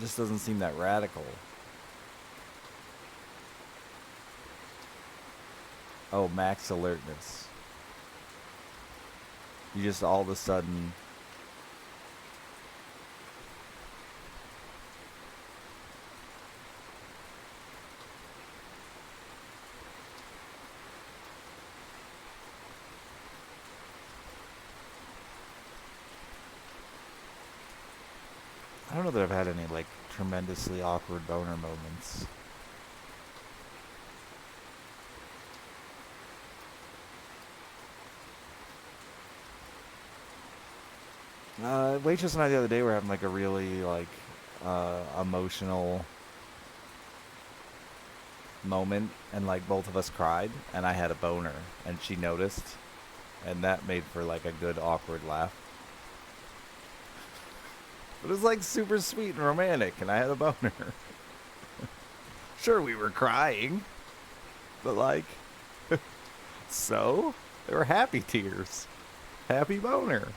Just doesn't seem that radical. Oh, max alertness. You just all of a sudden. I don't know that I've had any like tremendously awkward boner moments. Waitress and I the other day were having like a really like emotional moment, and like both of us cried, and I had a boner, and she noticed, and that made for like a good awkward laugh. But it was like super sweet and romantic, and I had a boner. Sure, we were crying, but like, so they were happy tears, happy boner.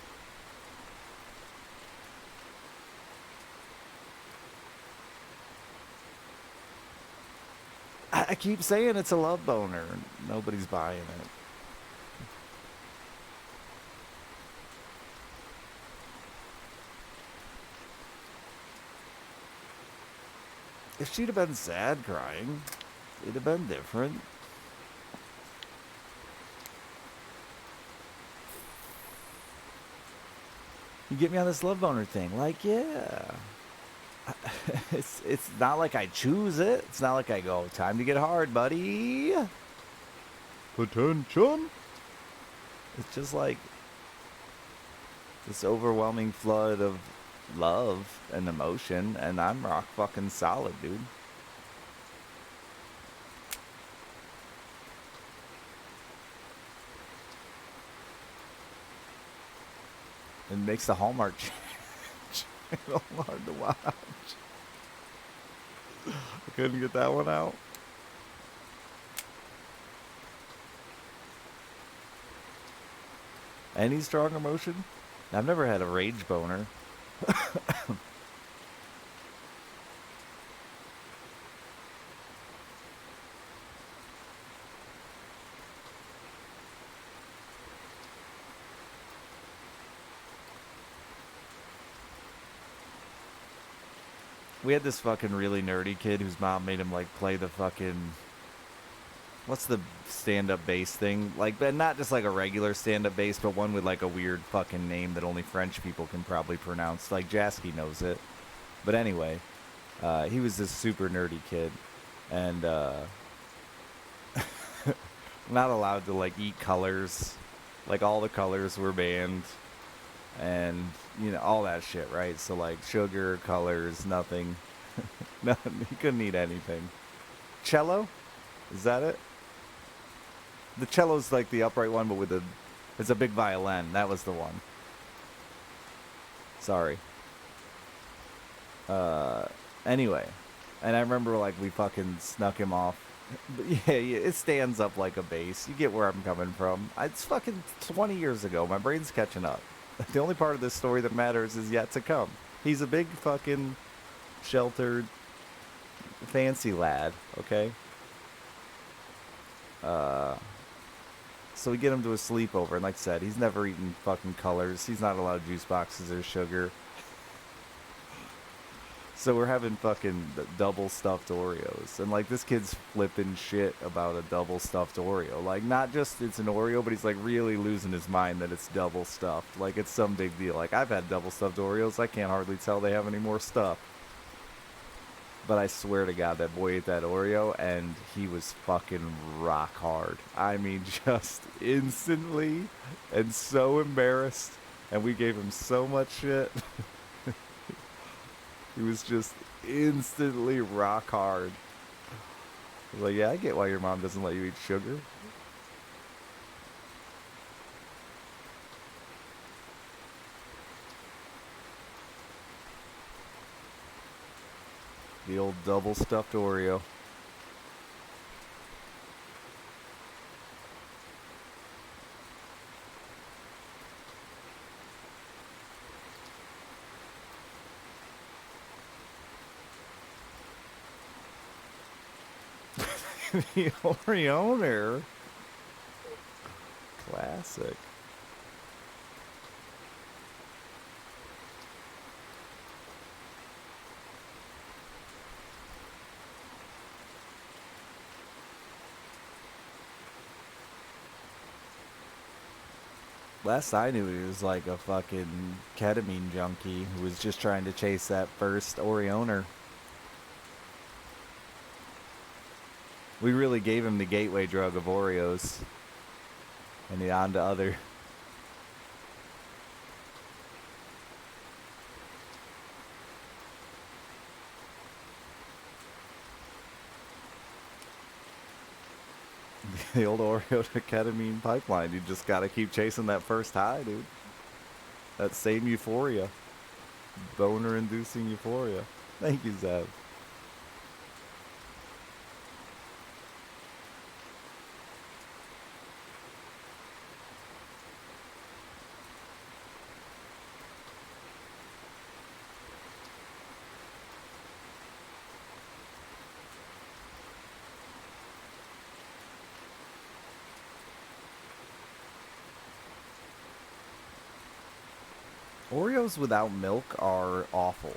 I keep saying it's a love boner. Nobody's buying it. If she'd have been sad crying, it'd have been different. You get me on this love boner thing. Like, yeah. It's not like I choose it. It's not like I go, time to get hard, buddy. Attention. It's just like this overwhelming flood of love and emotion, and I'm rock fucking solid, dude. It makes the Hallmark channel hard to watch. I couldn't get that one out. Any strong emotion? I've never had a rage boner. We had this fucking really nerdy kid whose mom made him like play the fucking, what's the stand-up bass thing? Like, but not just like a regular stand-up bass, but one with like a weird fucking name that only French people can probably pronounce. Like Jasky knows it. But anyway, he was this super nerdy kid, and not allowed to like eat colors. Like all the colors were banned, and you know all that shit, right? So like sugar, colors, nothing. Nothing. He couldn't eat anything. Cello, is that it? The cello's like the upright one, but with a, it's a big violin. That was the one. Sorry. Uh, anyway, and I remember like we fucking snuck him off. But yeah, yeah, it stands up like a bass. You get where I'm coming from. It's fucking 20 years ago. My brain's catching up. The only part of this story that matters is yet to come. He's a big fucking sheltered, fancy lad, okay? So we get him to a sleepover, and like I said, he's never eaten fucking colors. He's not allowed juice boxes or sugar. So we're having fucking double stuffed Oreos. And like this kid's flipping shit about a double stuffed Oreo. Like not just it's an Oreo, but he's like really losing his mind that it's double stuffed. Like it's some big deal. Like I've had double stuffed Oreos. I can't hardly tell they have any more stuff. But I swear to God, that boy ate that Oreo and he was fucking rock hard. I mean, just instantly and so embarrassed. And we gave him so much shit. He was just instantly rock hard. I was like, yeah, I get why your mom doesn't let you eat sugar. The old double stuffed Oreo. The Orioner. Classic. Last I knew, he was like a fucking ketamine junkie who was just trying to chase that first Orioner. We really gave him the gateway drug of Oreos. And he on to other. The old Oreo to ketamine pipeline. You just gotta keep chasing that first high, dude. That same euphoria. Boner inducing euphoria. Thank you, Zeb. Oreos without milk are awful.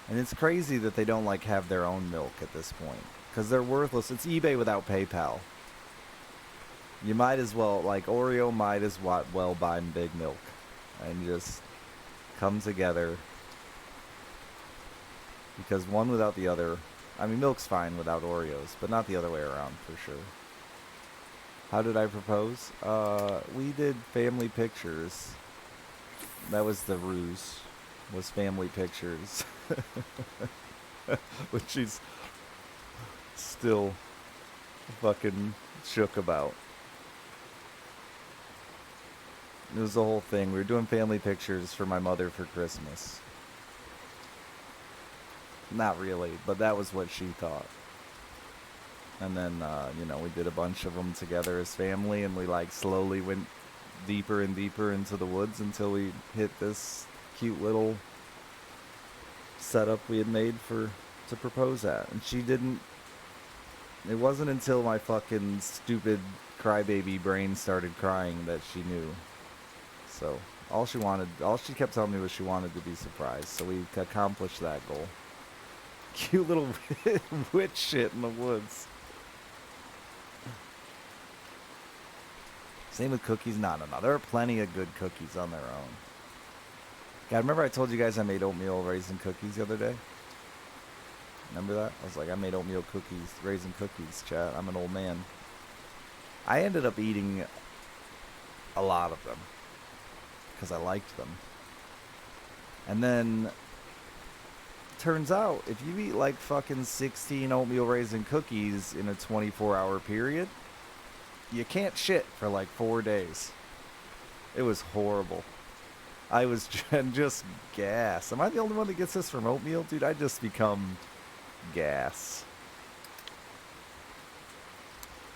And it's crazy that they don't like have their own milk at this point. Because they're worthless. It's eBay without PayPal. You might as well, like, Oreo might as well buy Big Milk. And just come together. Because one without the other... I mean, milk's fine without Oreos, but not the other way around, for sure. How did I propose? We did family pictures. That was the ruse. Was family pictures. Which she's still fucking shook about. It was the whole thing. We were doing family pictures for my mother for Christmas. Not really, but that was what she thought. And then, we did a bunch of them together as family, and we, like, slowly went deeper and deeper into the woods until we hit this cute little setup we had made to propose at. And she didn't... It wasn't until my fucking stupid crybaby brain started crying that she knew. So, all she kept telling me was she wanted to be surprised. So we accomplished that goal. Cute little witch shit in the woods. Same with cookies. No. There are plenty of good cookies on their own. God, remember I told you guys I made oatmeal raisin cookies the other day? Remember that? I was like, I made oatmeal cookies, raisin cookies, chat. I'm an old man. I ended up eating a lot of them. Because I liked them. And then... Turns out, if you eat like fucking 16 oatmeal raisin cookies in a 24-hour period, you can't shit for like 4 days. It was horrible. I was just gas. Am I the only one that gets this from oatmeal? Dude, I just become gas.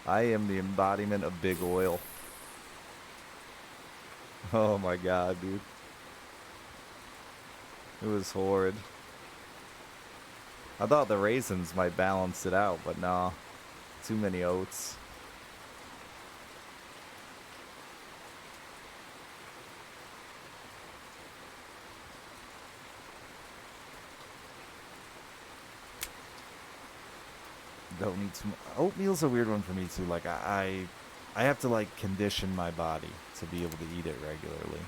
I am the embodiment of big oil. Oh my god, dude. It was horrid. I thought the raisins might balance it out, but nah. Too many oats. Don't need too much. Oatmeal's a weird one for me too. Like I have to like condition my body to be able to eat it regularly.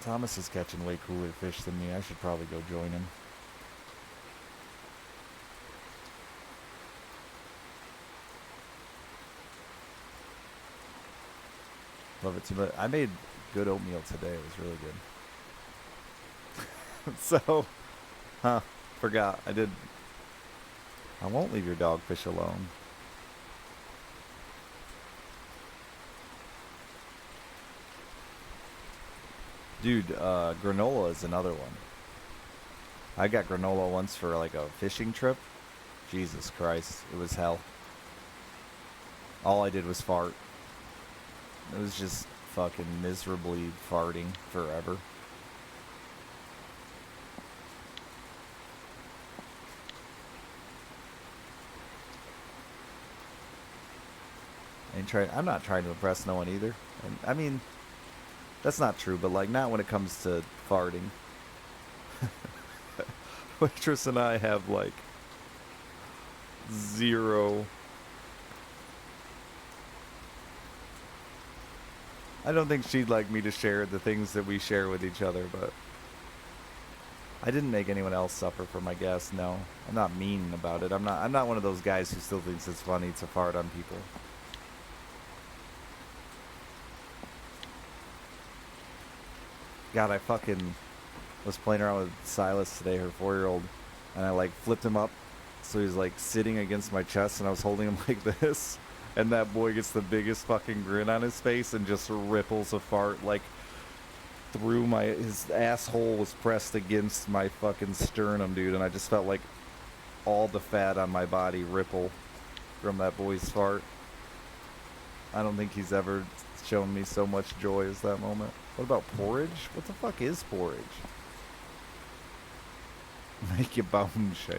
Thomas is catching way cooler fish than me. I should probably go join him. Love it too much. I made good oatmeal today. It was really good. So, forgot. I won't leave your dogfish alone. Dude, granola is another one. I got granola once for like a fishing trip. Jesus Christ, it was hell. All I did was fart. It was just fucking miserably farting forever. I'm not trying to impress no one either. And I mean, that's not true, but like not when it comes to farting. Waitress and I have like zero. I don't think she'd like me to share the things that we share with each other, but I didn't make anyone else suffer for my guess. No, I'm not mean about it. I'm not one of those guys who still thinks it's funny to fart on people. God, I fucking was playing around with Silas today, her 4-year-old, and I like flipped him up so he's like sitting against my chest, and I was holding him like this, and that boy gets the biggest fucking grin on his face and just ripples a fart like through his asshole was pressed against my fucking sternum, dude, and I just felt like all the fat on my body ripple from that boy's fart. I don't think he's ever shown me so much joy as that moment. What about porridge? What the fuck is porridge? Make your bone shake.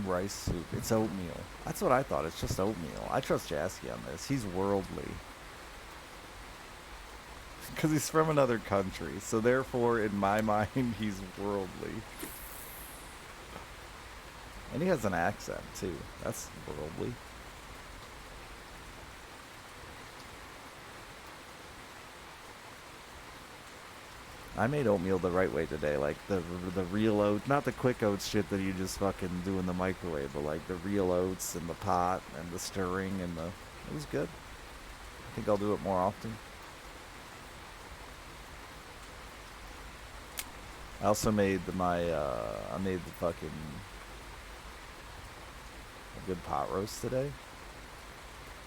Rice soup. It's oatmeal. That's what I thought. It's just oatmeal. I trust Jasky on this. He's worldly. Because he's from another country. So therefore, in my mind, he's worldly. And he has an accent, too. That's worldly. I made oatmeal the right way today, like the real oats, not the quick oats shit that you just fucking do in the microwave, but like the real oats and the pot and the stirring and it was good. I think I'll do it more often. I also made I made the fucking a good pot roast today.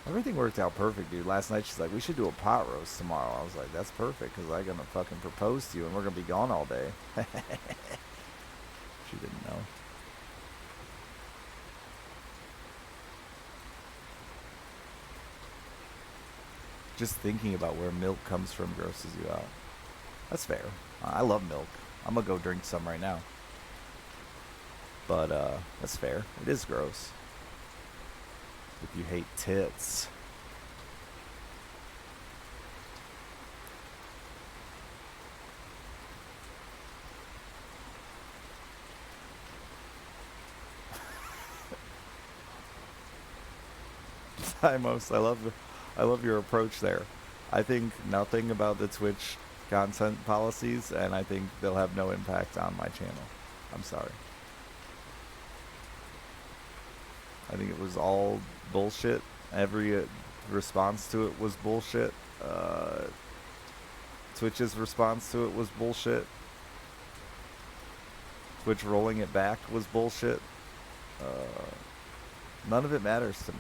Everything worked out perfect, dude. Last night she's like, we should do a pot roast tomorrow. I was like, that's perfect, because I'm going to fucking propose to you and we're going to be gone all day. She didn't know. Just thinking about where milk comes from grosses you out. That's fair. I love milk. I'm going to go drink some right now. But, that's fair. It is gross. If you hate tits. Timos, I love your approach there. I think nothing about the Twitch content policies, and I think they'll have no impact on my channel. I'm sorry. I think it was all bullshit. Every response to it was bullshit. Twitch's response to it was bullshit. Twitch rolling it back was bullshit. None of it matters to me.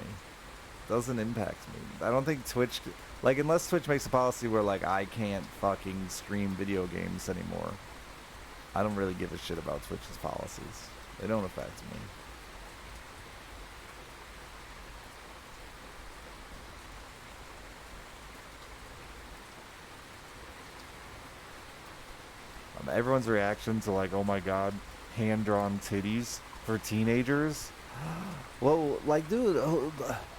Doesn't impact me. I don't think Twitch, like, unless Twitch makes a policy where, like, I can't fucking stream video games anymore, I don't really give a shit about Twitch's policies. They don't affect me. Everyone's reaction to, like, oh my god, hand-drawn titties for teenagers. Well, like, dude,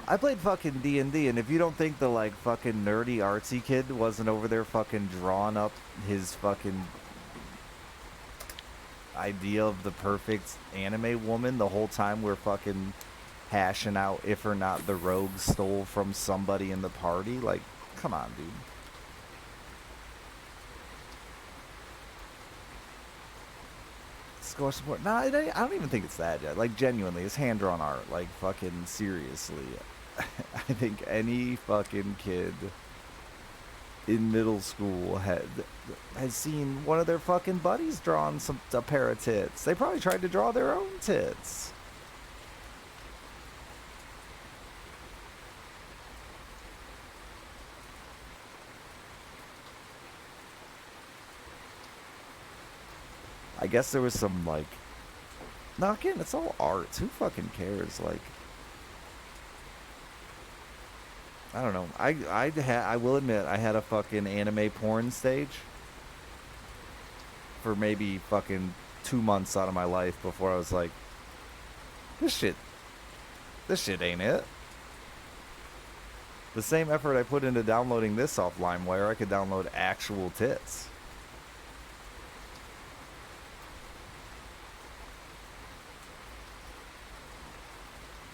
I played fucking D&D, and if you don't think the, like, fucking nerdy artsy kid wasn't over there fucking drawing up his fucking idea of the perfect anime woman the whole time we're fucking hashing out if or not the rogue stole from somebody in the party, like, come on, dude. Score support. Nah, I don't even think it's that yet. Like, genuinely, it's hand-drawn art. Like, fucking seriously. I think any fucking kid in middle school has seen one of their fucking buddies drawing a pair of tits. They probably tried to draw their own tits. I guess there was some like, no, again, it's all art. Who fucking cares? Like, I don't know. I will admit I had a fucking anime porn stage for maybe fucking 2 months out of my life before I was like, this shit, this shit ain't it. The same effort I put into downloading this off LimeWire, I could download actual tits.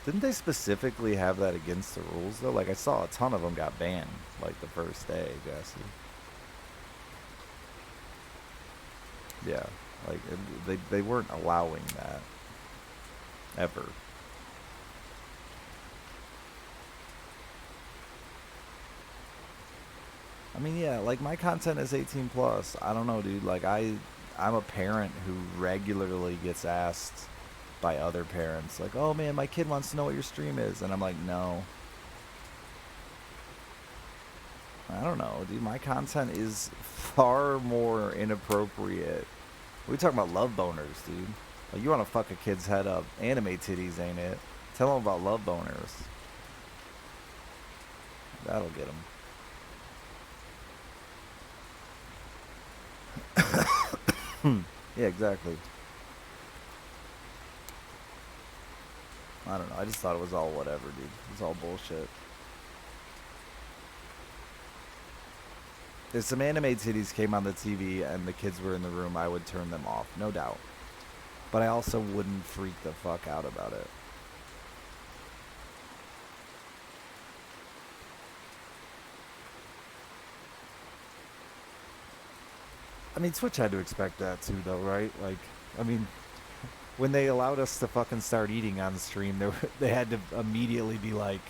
Didn't they specifically have that against the rules though? Like I saw a ton of them got banned like the first day, Jesse. Yeah, like they weren't allowing that ever. I mean, yeah, like my content is 18 plus. I don't know, dude. Like I'm a parent who regularly gets asked by other parents like, "Oh man, my kid wants to know what your stream is." And I'm like, "No." I don't know, dude. My content is far more inappropriate. We talking about love boners, dude. Like you want to fuck a kid's head up. Anime titties ain't it. Tell them about love boners. That'll get them. Yeah, exactly. I don't know. I just thought it was all whatever, dude. It's all bullshit. If some anime titties came on the TV and the kids were in the room, I would turn them off, no doubt. But I also wouldn't freak the fuck out about it. I mean, Twitch had to expect that too, though, right? Like, I mean, when they allowed us to fucking start eating on stream, they had to immediately be like,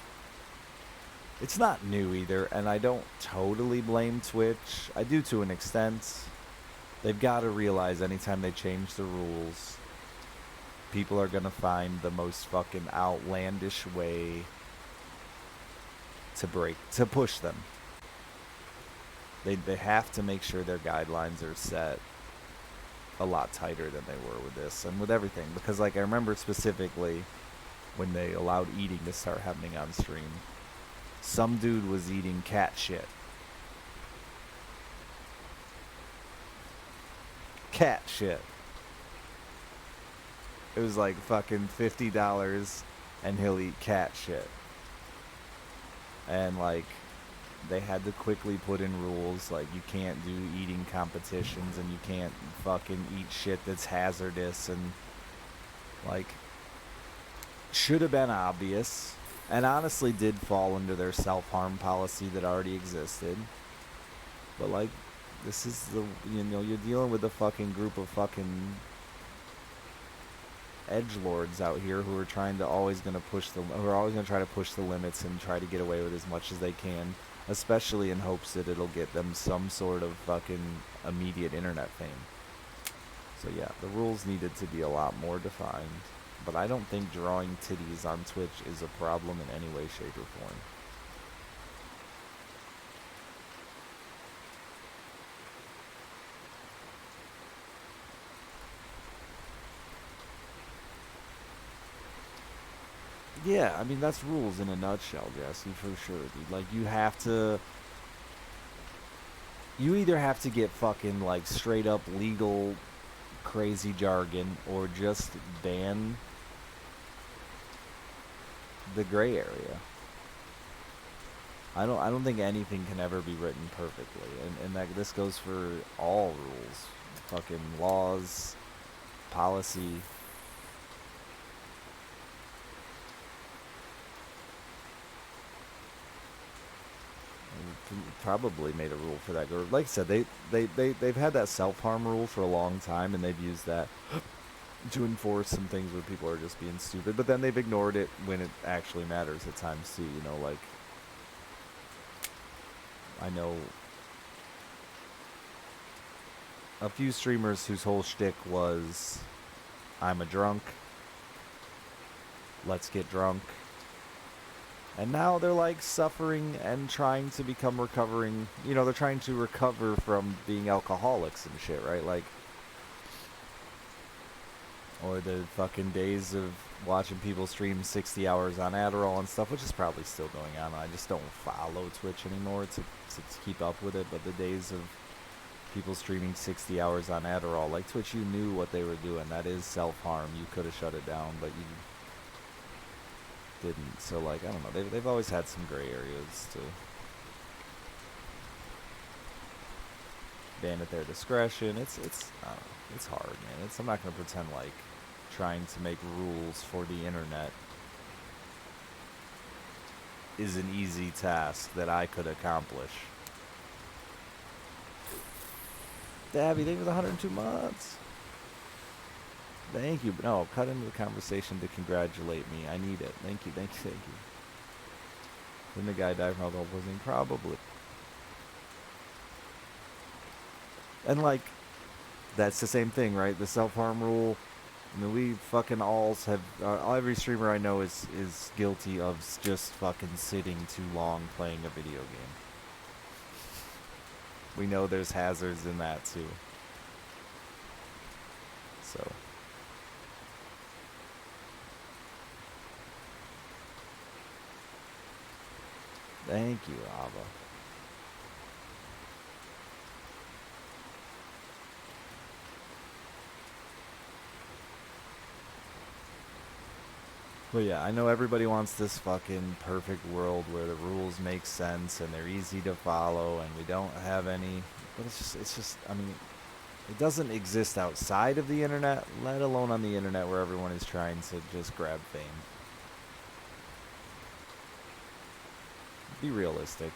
it's not new either, and I don't totally blame Twitch. I do to an extent. They've got to realize anytime they change the rules, people are going to find the most fucking outlandish way to push them. They have to make sure their guidelines are set a lot tighter than they were with this and with everything. Because, like, I remember specifically when they allowed eating to start happening on stream. Some dude was eating cat shit. Cat shit. It was like fucking $50 and he'll eat cat shit. And like they had to quickly put in rules like you can't do eating competitions and you can't fucking eat shit that's hazardous and like should have been obvious and honestly did fall under their self-harm policy that already existed. But like this is the you're dealing with a fucking group of fucking edgelords out here who are trying to always going to who are always going to try to push the limits and try to get away with as much as they can, especially in hopes that it'll get them some sort of fucking immediate internet fame. So yeah, the rules needed to be a lot more defined, but I don't think drawing titties on Twitch is a problem in any way, shape, or form. Yeah, I mean, that's rules in a nutshell, Jesse, for sure, dude. Like, you either have to get fucking, like, straight up legal crazy jargon or just ban the gray area. I don't think anything can ever be written perfectly, and this goes for all rules, fucking laws, policy. Probably made a rule for that. Like I said, they've had that self-harm rule for a long time, and they've used that to enforce some things where people are just being stupid. But then they've ignored it when it actually matters at times too. You know, like I know a few streamers whose whole shtick was, "I'm a drunk. Let's get drunk." And now they're like suffering and trying to become recovering. You know, they're trying to recover from being alcoholics and shit, right? Like, or the fucking days of watching people stream 60 hours on Adderall and stuff, which is probably still going on. I just don't follow Twitch anymore to keep up with it. But the days of people streaming 60 hours on Adderall, like Twitch, you knew what they were doing. That is self-harm. You could have shut it down, but you didn't. So, like, I don't know. They've always had some gray areas to ban at their discretion. It's I don't know. It's hard, man. I'm not gonna pretend like trying to make rules for the internet is an easy task that I could accomplish. Dabby, thank you for the 102 months. Thank you. No, cut into the conversation to congratulate me. I need it. Thank you, thank you, thank you. Didn't the guy die from alcohol poisoning? Probably. And, like, that's the same thing, right? The self-harm rule. I mean, we fucking alls have... every streamer I know is guilty of just fucking sitting too long playing a video game. We know there's hazards in that, too. So... Thank you, Abba. But yeah, I know everybody wants this fucking perfect world where the rules make sense and they're easy to follow and we don't have any... But it's just, I mean, it doesn't exist outside of the internet, let alone on the internet where everyone is trying to just grab fame. Be realistic.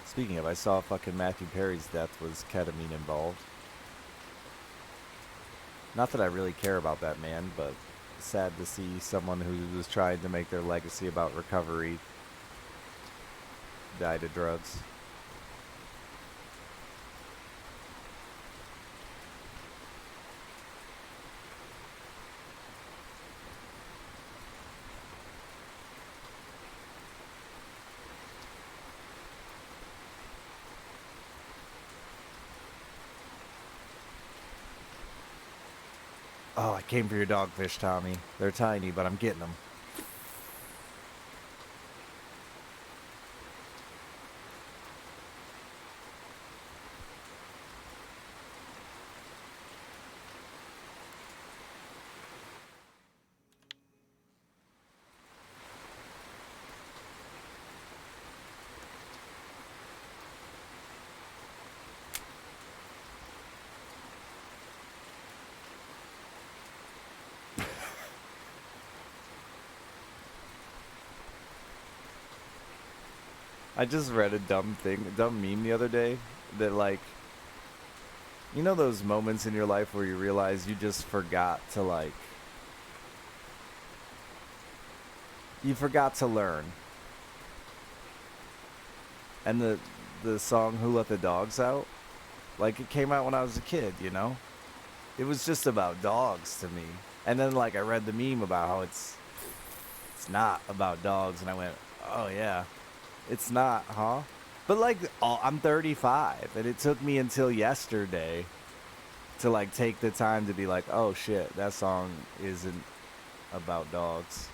Speaking of, I saw fucking Matthew Perry's death was ketamine involved. Not that I really care about that man, but sad to see someone who was trying to make their legacy about recovery die to drugs. Oh, I came for your dogfish, Tommy. They're tiny, but I'm getting them. I just read a dumb meme the other day that, like, you know those moments in your life where you realize you just forgot to, like, you forgot to learn. And the song Who Let the Dogs Out, like, it came out when I was a kid, you know? It was just about dogs to me. And then, like, I read the meme about how it's not about dogs, and I went, oh yeah. It's not, huh? But, like, I'm 35, and it took me until yesterday to, like, take the time to be like, oh, shit, that song isn't about dogs.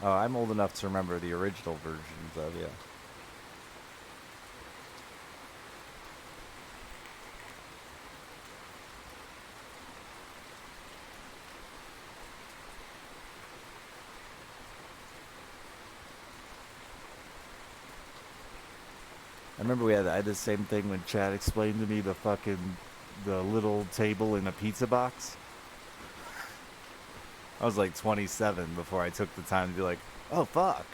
Oh, I'm old enough to remember the original versions of, yeah. remember I had the same thing when Chad explained to me the little table in a pizza box. I was like 27 before I took the time to be like, oh fuck.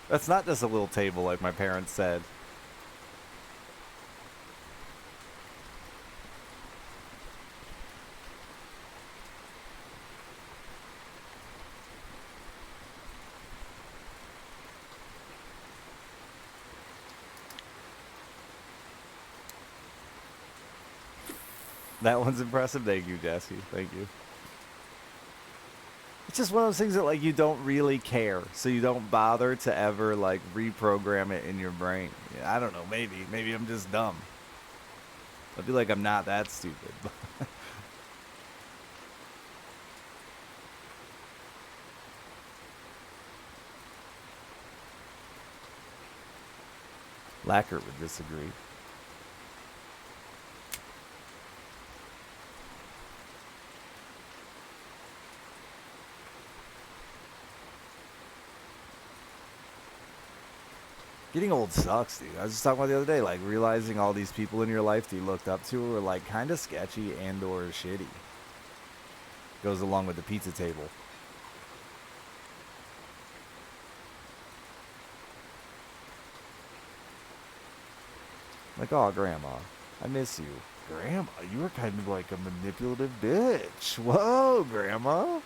That's not just a little table like my parents said. That one's impressive. Thank you, Jesse. Thank you. It's just one of those things that like you don't really care, so you don't bother to ever like reprogram it in your brain. Yeah, I don't know. Maybe I'm just dumb. I feel like I'm not that stupid. Lackert would disagree. Getting old sucks, dude. I was just talking about the other day, like realizing all these people in your life that you looked up to were like kind of sketchy and or shitty. Goes along with the pizza table. Like, oh, Grandma, I miss you. Grandma, you were kind of like a manipulative bitch. Whoa, Grandma.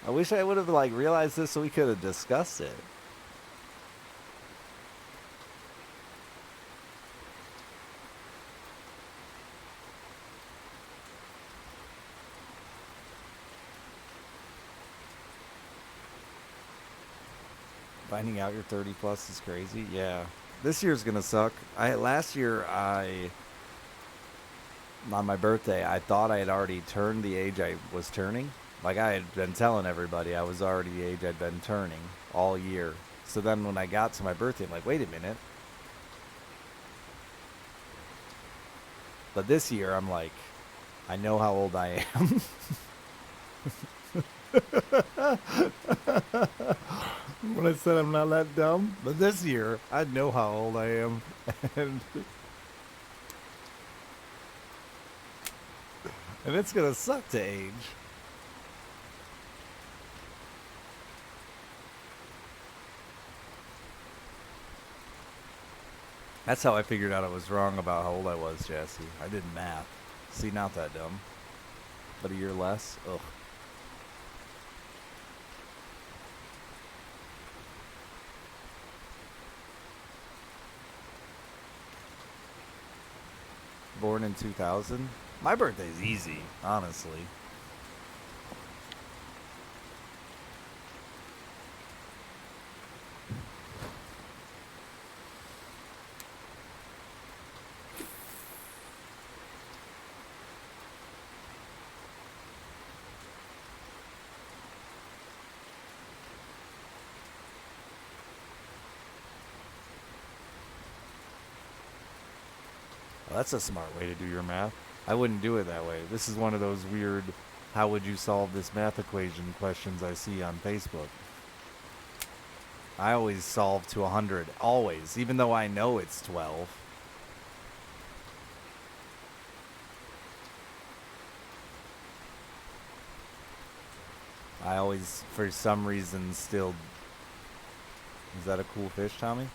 I wish I would have like realized this so we could have discussed it. Finding out you're 30 plus is crazy. Yeah. This year's gonna suck. Last year on my birthday I thought I had already turned the age I was turning. Like I had been telling everybody I was already the age I'd been turning all year. So then when I got to my birthday, I'm like, wait a minute. But this year I'm like, I know how old I am. When I said I'm not that dumb. But this year, I know how old I am. And, and it's going to suck to age. That's how I figured out I was wrong about how old I was, Jesse. I did math. See, not that dumb. But a year less? Ugh. Born in 2000? My birthday's easy, honestly. Well, that's a smart way to do your math. I wouldn't do it that way. This is one of those weird, how would you solve this math equation questions I see on Facebook. I always solve to 100. Always. Even though I know it's 12. I always, for some reason, still... Is that a cool fish, Tommy?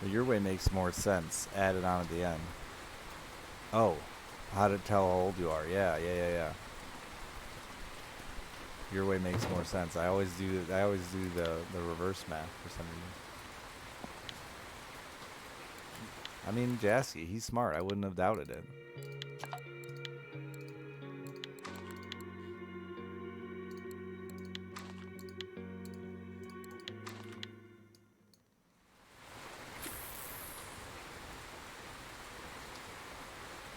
But your way makes more sense. Add it on at the end. Oh. How to tell how old you are. Yeah. Your way makes more sense. I always do the reverse math for some reason. I mean, Jassy, he's smart. I wouldn't have doubted it.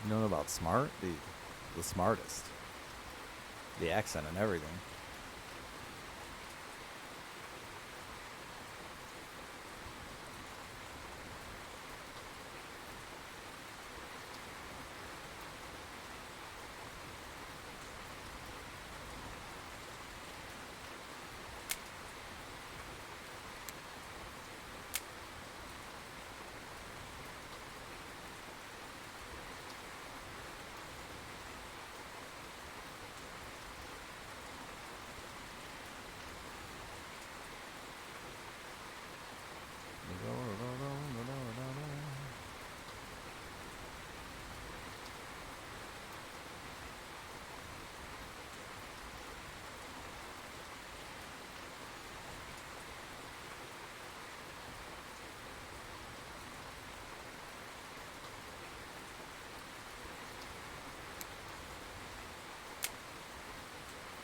You know about smart? The smartest. The accent and everything.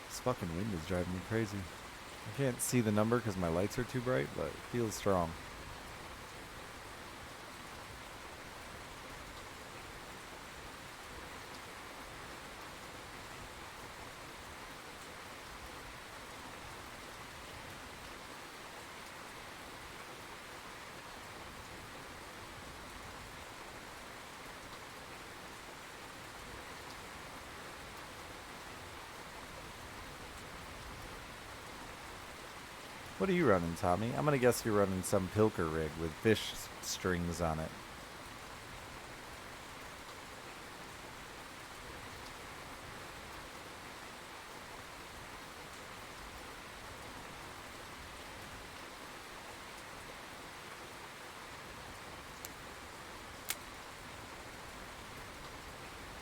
This fucking wind is driving me crazy. I can't see the number because my lights are too bright, but it feels strong. What are you running, Tommy? I'm gonna guess you're running some Pilker rig with fish strings on it.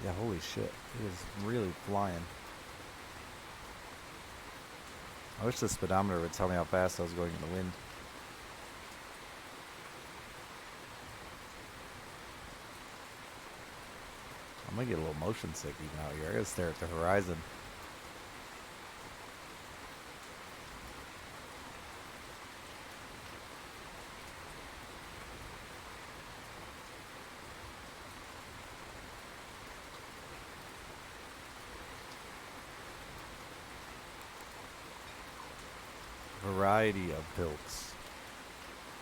Yeah, holy shit. It is really flying. I wish the speedometer would tell me how fast I was going in the wind. I'm gonna get a little motion sick even out here. I gotta stare at the horizon. Variety of pilks.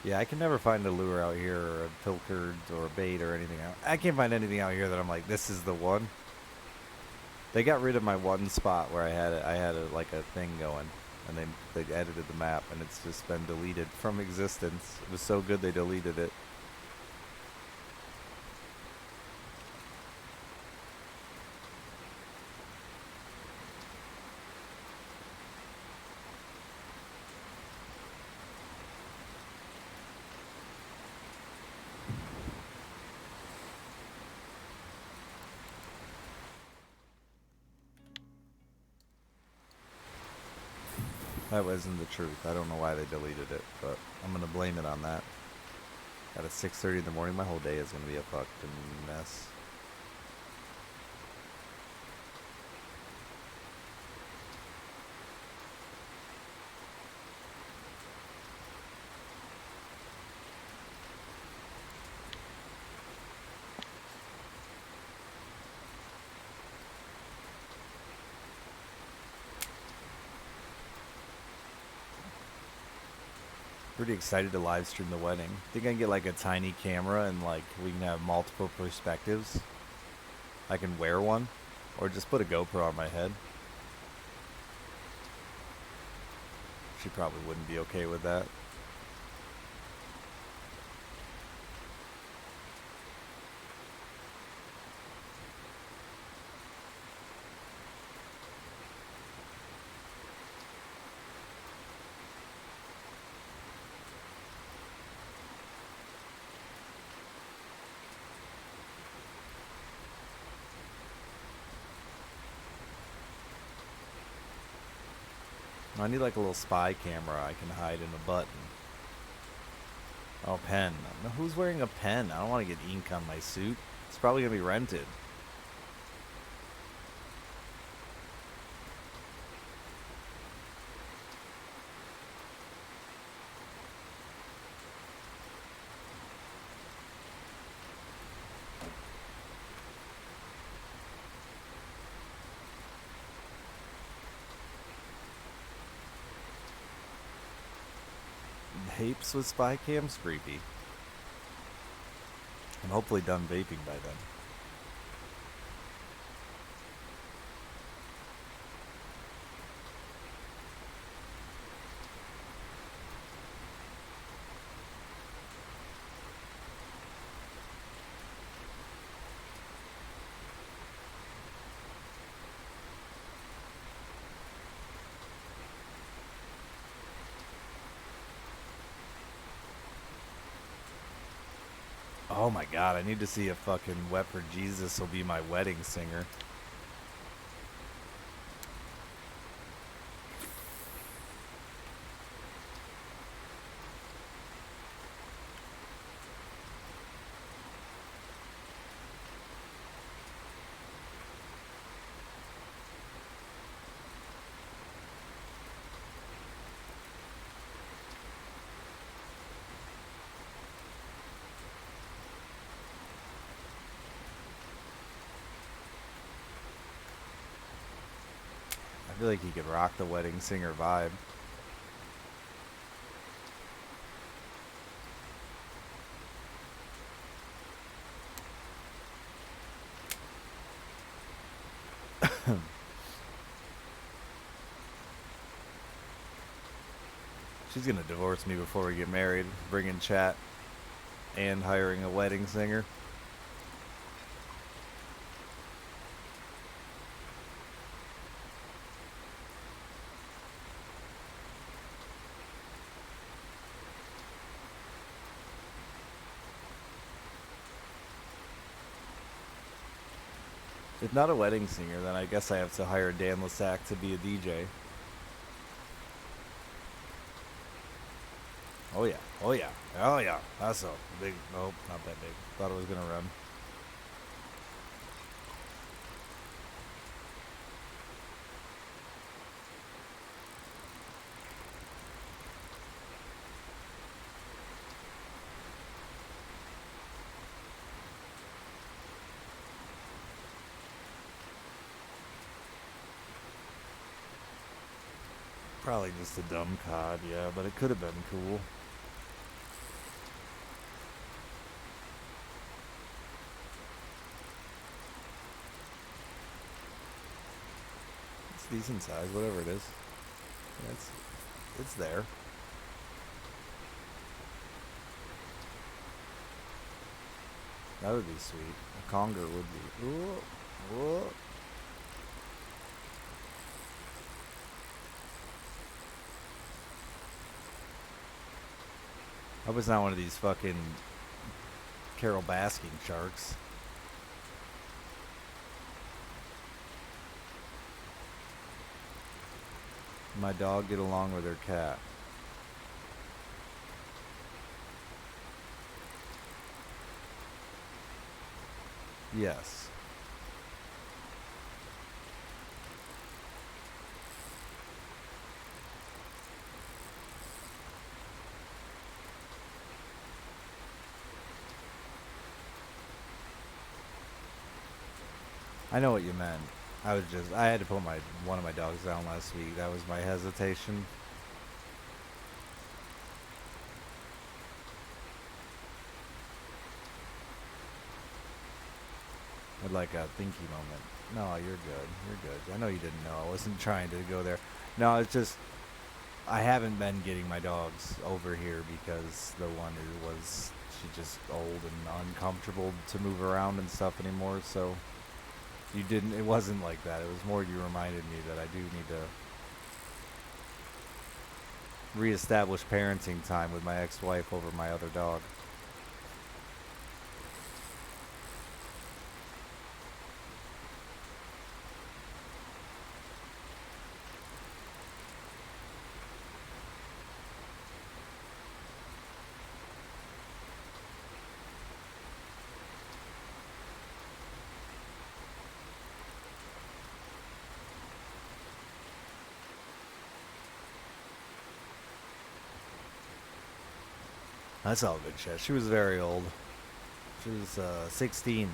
Yeah, I can never find a lure out here or a pilker or a bait or anything out. I can't find anything out here that I'm like, this is the one. They got rid of my one spot where I had like a thing going, and they edited the map, and it's just been deleted from existence. It was so good they deleted it. That wasn't the truth. I don't know why they deleted it, but I'm gonna blame it on that. At 6:30 in the morning, my whole day is gonna be a fucking mess. Pretty excited to live stream the wedding. Think I can get like a tiny camera and like we can have multiple perspectives. I can wear one, or just put a GoPro on my head. She probably wouldn't be okay with that. I need like a little spy camera I can hide in a button. Oh, pen. No, who's wearing a pen? I don't want to get ink on my suit. It's probably going to be rented. Apes with spy cams? Creepy. I'm hopefully done vaping by then. Oh my god, I need to see if fucking Wet for Jesus will be my wedding singer. I feel like he could rock the wedding singer vibe. She's gonna divorce me before we get married, bringing chat and hiring a wedding singer. If not a wedding singer, then I guess I have to hire Dan Lasac to be a DJ. Oh yeah, oh yeah, oh yeah. That's a big. Nope, not that big. Thought it was gonna run. Probably just a dumb cod, yeah, but it could have been cool. It's decent size, whatever it is. Yeah, it's there. That would be sweet. A conger would be. Ooh, ooh. I was not one of these fucking Carol Baskin sharks. My dog get along with her cat. Yes. I know what you meant. I had to put one of my dogs down last week. That was my hesitation. I'd like a thinky moment. No, you're good. You're good. I know you didn't know. I wasn't trying to go there. No, it's just I haven't been getting my dogs over here because the one who was she's just old and uncomfortable to move around and stuff anymore. So you didn't. It wasn't like that. It was more you reminded me that I do need to reestablish parenting time with my ex-wife over my other dog. That's all good shit. She was very old. She was 16.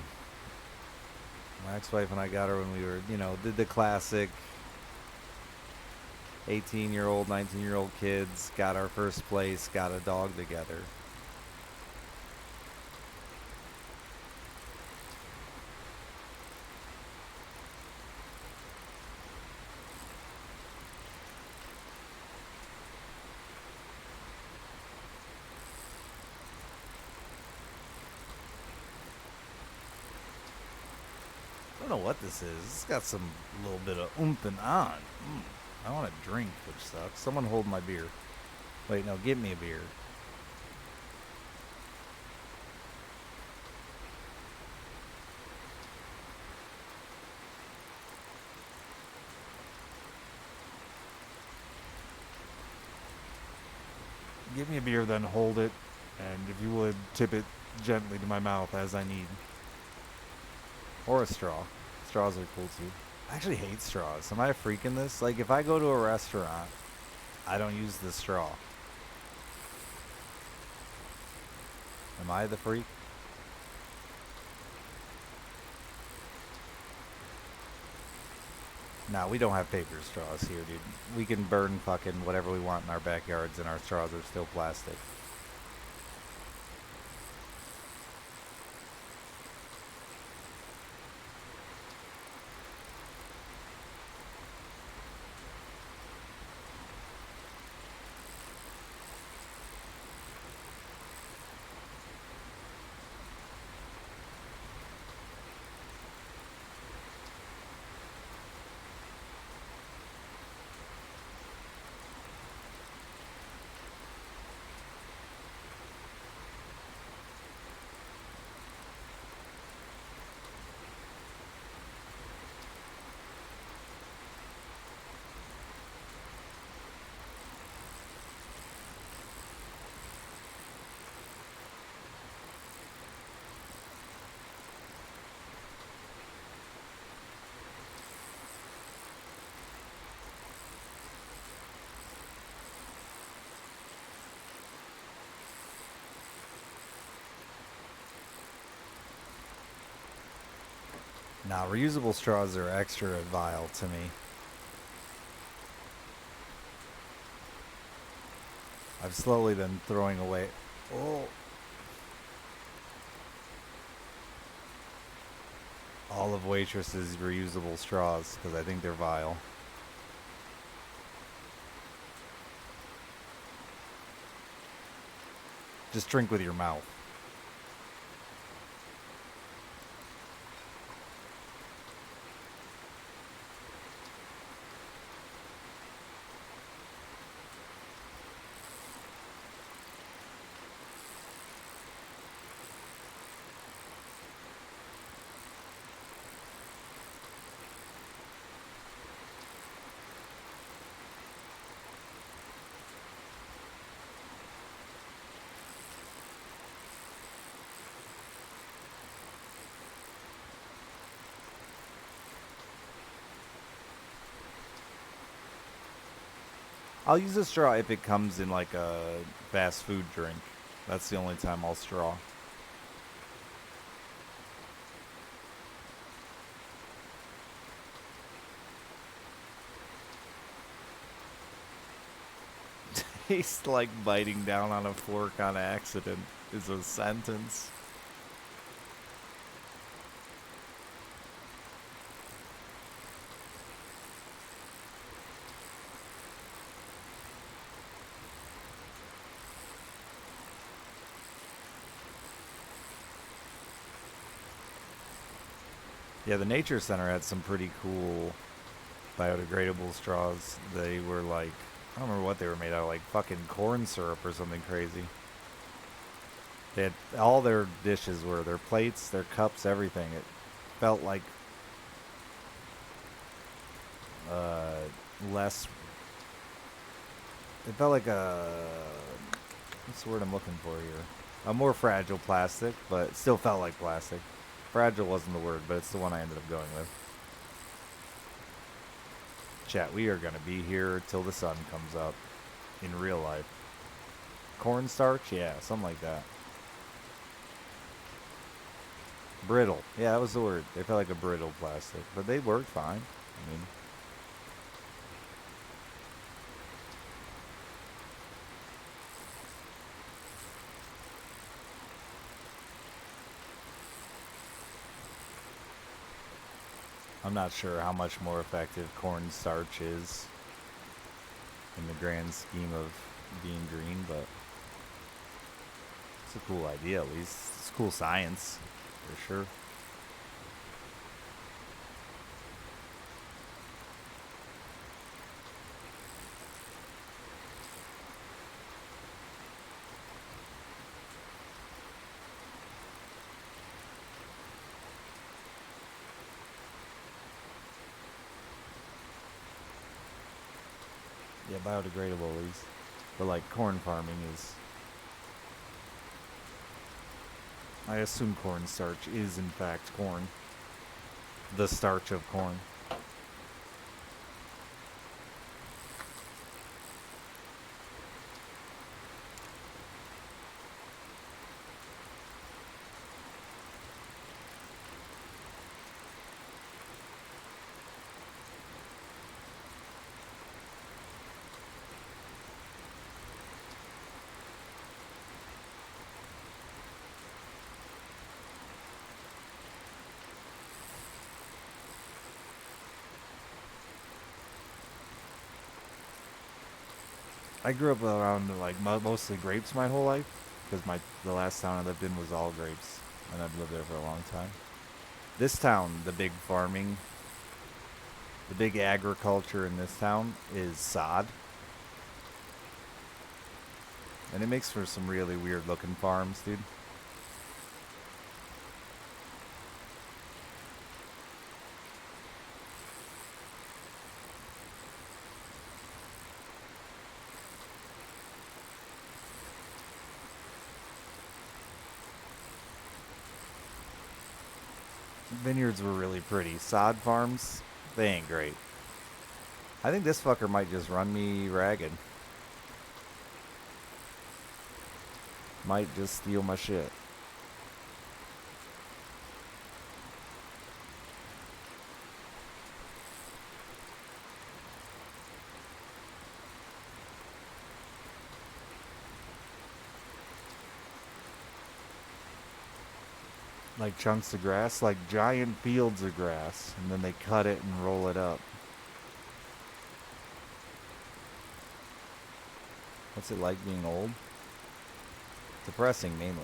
My ex-wife and I got her when we were, did the classic 18-year-old, 19-year-old kids, got our first place, got a dog together. I don't know what this is. It's got some little bit of oomph and on. I want a drink, which sucks. Someone hold my beer. Wait, no, get me a beer. Give me a beer, then hold it, and if you would, tip it gently to my mouth as I need. Or a straw. Straws are cool too. I actually hate straws. Am I a freak in this? Like, if I go to a restaurant, I don't use the straw. Am I the freak? Nah, we don't have paper straws here, dude. We can burn fucking whatever we want in our backyards, and our straws are still plastic. Nah, reusable straws are extra vile to me. I've slowly been throwing away. Oh. All of Waitress's reusable straws because I think they're vile. Just drink with your mouth. I'll use a straw if it comes in like a fast food drink. That's the only time I'll straw. Tastes like biting down on a fork on accident is a sentence. Yeah, the Nature Center had some pretty cool biodegradable straws. They were like, I don't remember what they were made out of, like fucking corn syrup or something crazy. They had all their dishes were their plates, their cups, everything. It felt like uh, less. It felt like a what's the word I'm looking for here? A more fragile plastic, but it still felt like plastic. Fragile wasn't the word, but it's the one I ended up going with. Chat, we are gonna be here till the sun comes up in real life. Cornstarch, yeah, something like that. Brittle, yeah, that was the word. They felt like a brittle plastic, but they worked fine. I mean, I'm not sure how much more effective cornstarch is in the grand scheme of being green, but it's a cool idea at least. It's cool science, for sure. Yeah, biodegradable at least. But like corn farming is, I assume cornstarch is in fact corn. The starch of corn. I grew up around like mostly grapes my whole life because the last town I lived in was all grapes, and I've lived there for a long time. This town, the big agriculture in this town is sod, and it makes for some really weird looking farms, dude. Vineyards were really pretty. Sod farms, they ain't great. I think this fucker might just run me ragged. Might just steal my shit. Like chunks of grass, like giant fields of grass, and then they cut it and roll it up. What's it like being old? Depressing, mainly.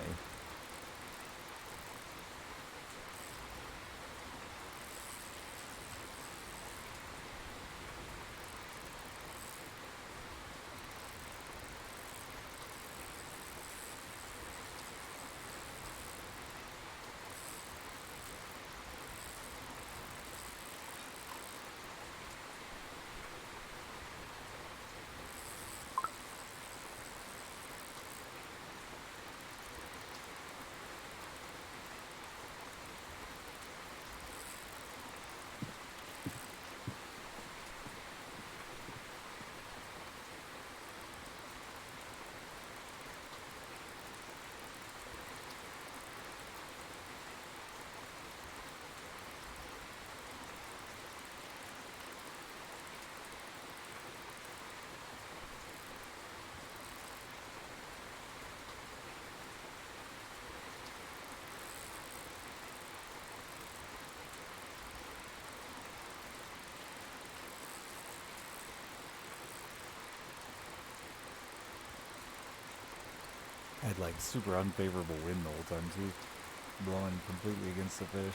I had like super unfavorable wind the whole time too, blowing completely against the fish.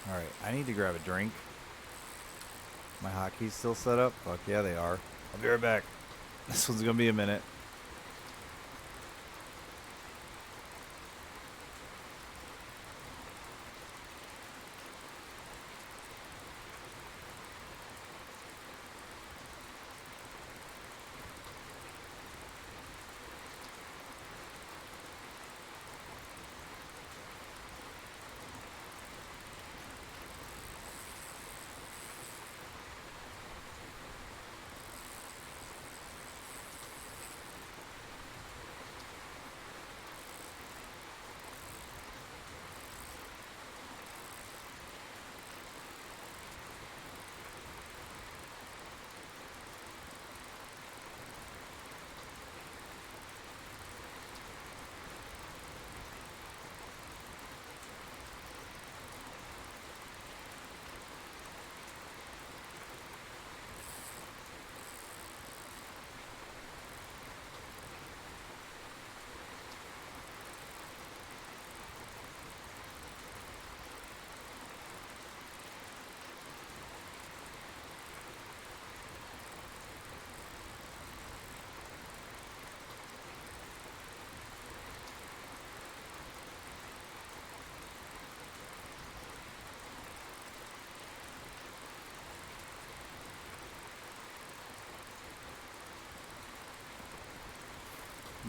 Alright, I need to grab a drink. My hotkeys still set up? Fuck yeah, they are. I'll be right back. This one's gonna be a minute.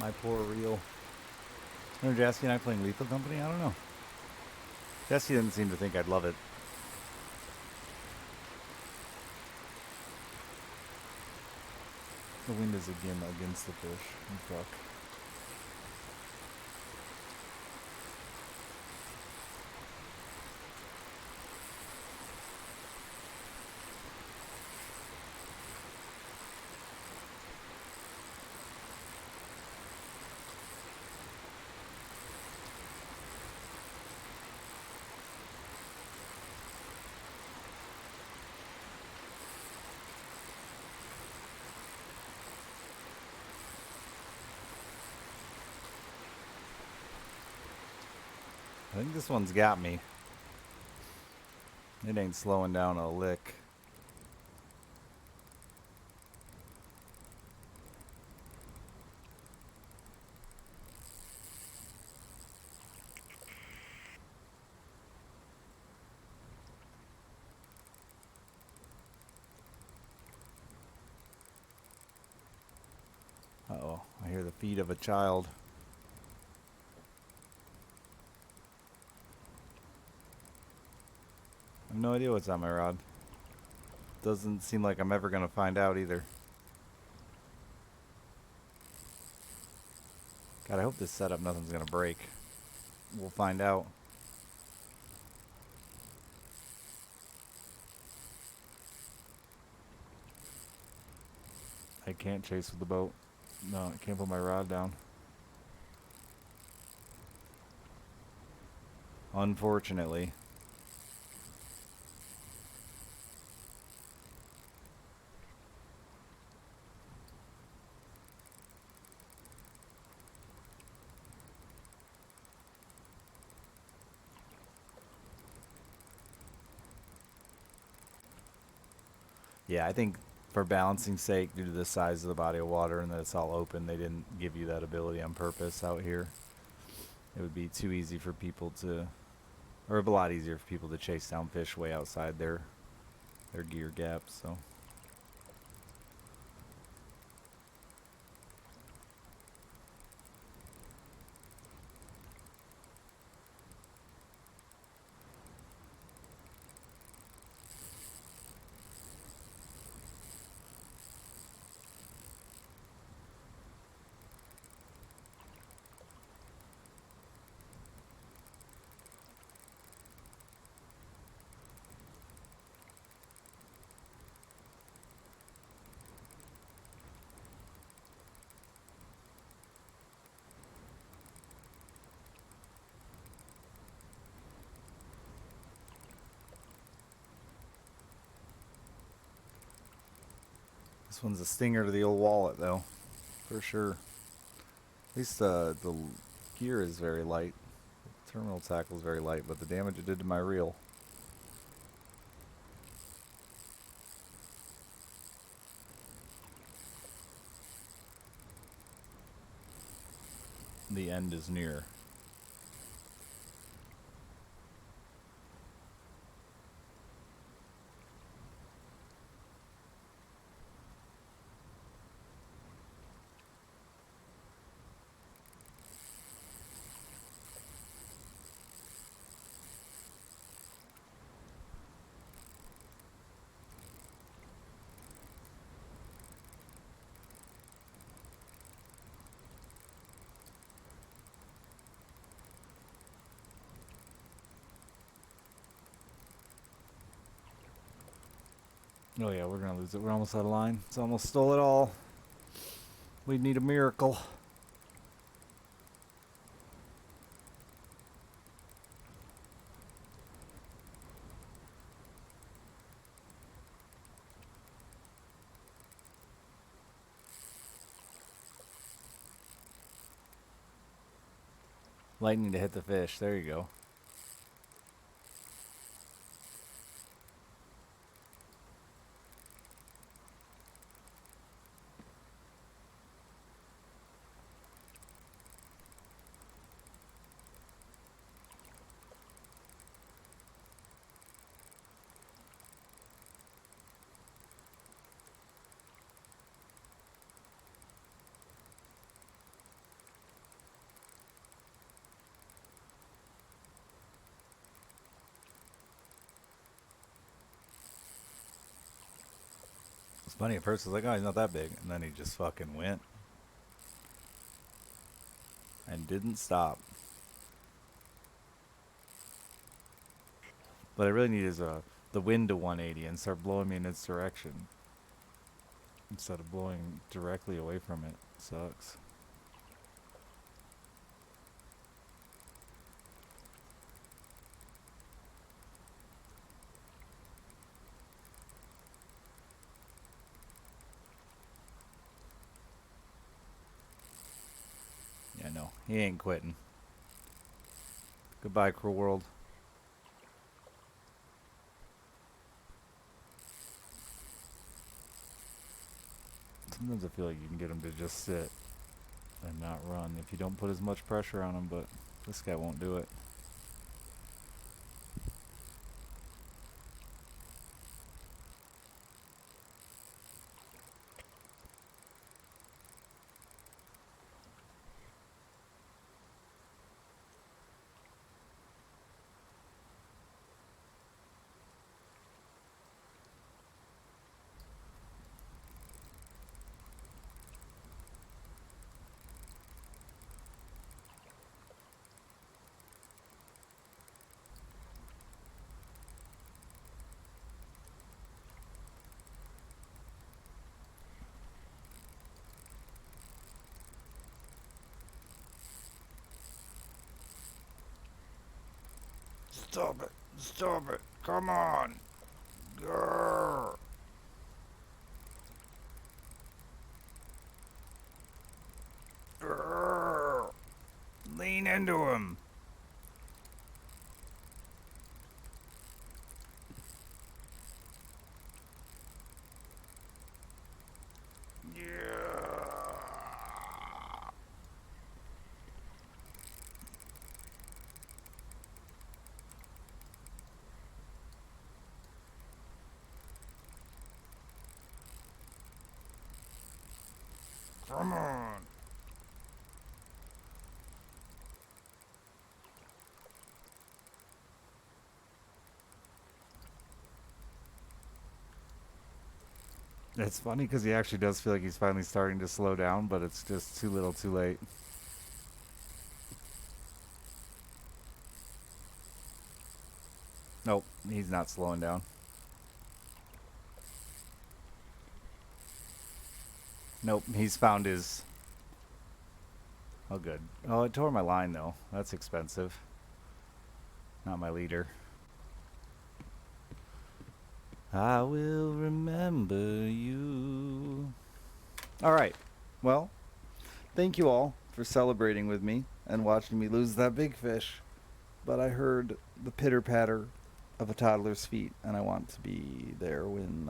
My poor reel. You know, Jassy and I playing Lethal Company? I don't know. Jassy didn't seem to think I'd love it. The wind is again against the fish. Fuck. I think this one's got me. It ain't slowing down a lick. Uh-oh, I hear the feet of a child. I have no idea what's on my rod. Doesn't seem like I'm ever gonna find out either. God, I hope this setup nothing's gonna break. We'll find out. I can't chase with the boat. No, I can't put my rod down. Unfortunately. Yeah, I think for balancing sake, due to the size of the body of water and that it's all open, they didn't give you that ability on purpose out here. It would be too easy for people to, or a lot easier for people to chase down fish way outside their gear gaps, so. This one's a stinger to the old wallet, though, for sure. At least the gear is very light. The terminal tackle is very light, but the damage it did to my reel. The end is near. Oh yeah, we're gonna lose it. We're almost out of line. It's almost stole it all. We need a miracle. Lightning to hit the fish. There you go. It's funny, at first I was like, oh, he's not that big. And then he just fucking went and didn't stop. What I really need is the wind to 180 and start blowing me in its direction instead of blowing directly away from it. Sucks. Yeah, no, he ain't quitting. Goodbye, cruel world. Sometimes I feel like you can get him to just sit and not run if you don't put as much pressure on him, but this guy won't do it. Stop it! Stop it! Come on! Grrr. Grrr. Lean into him! Yeah. Come on! It's funny because he actually does feel like he's finally starting to slow down, but it's just too little too late. Nope, he's not slowing down. Nope, he's found his... Oh, good. Oh, it tore my line, though. That's expensive. Not my leader. I will remember you. All right. Well, thank you all for celebrating with me and watching me lose that big fish. But I heard the pitter patter of a toddler's feet, and I want to be there when,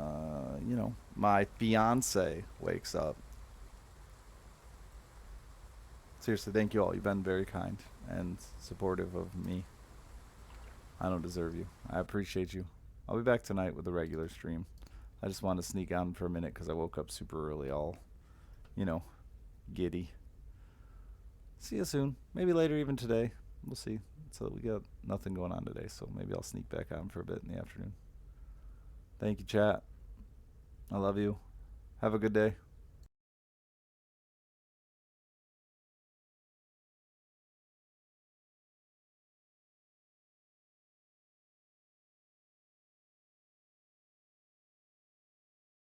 my fiance wakes up. Seriously, thank you all. You've been very kind and supportive of me. I don't deserve you. I appreciate you. I'll be back tonight with a regular stream. I just wanted to sneak out for a minute because I woke up super early, all, you know, giddy. See you soon. Maybe later, even today. We'll see. So we got nothing going on today, so maybe I'll sneak back on for a bit in the afternoon. Thank you, chat. I love you. Have a good day.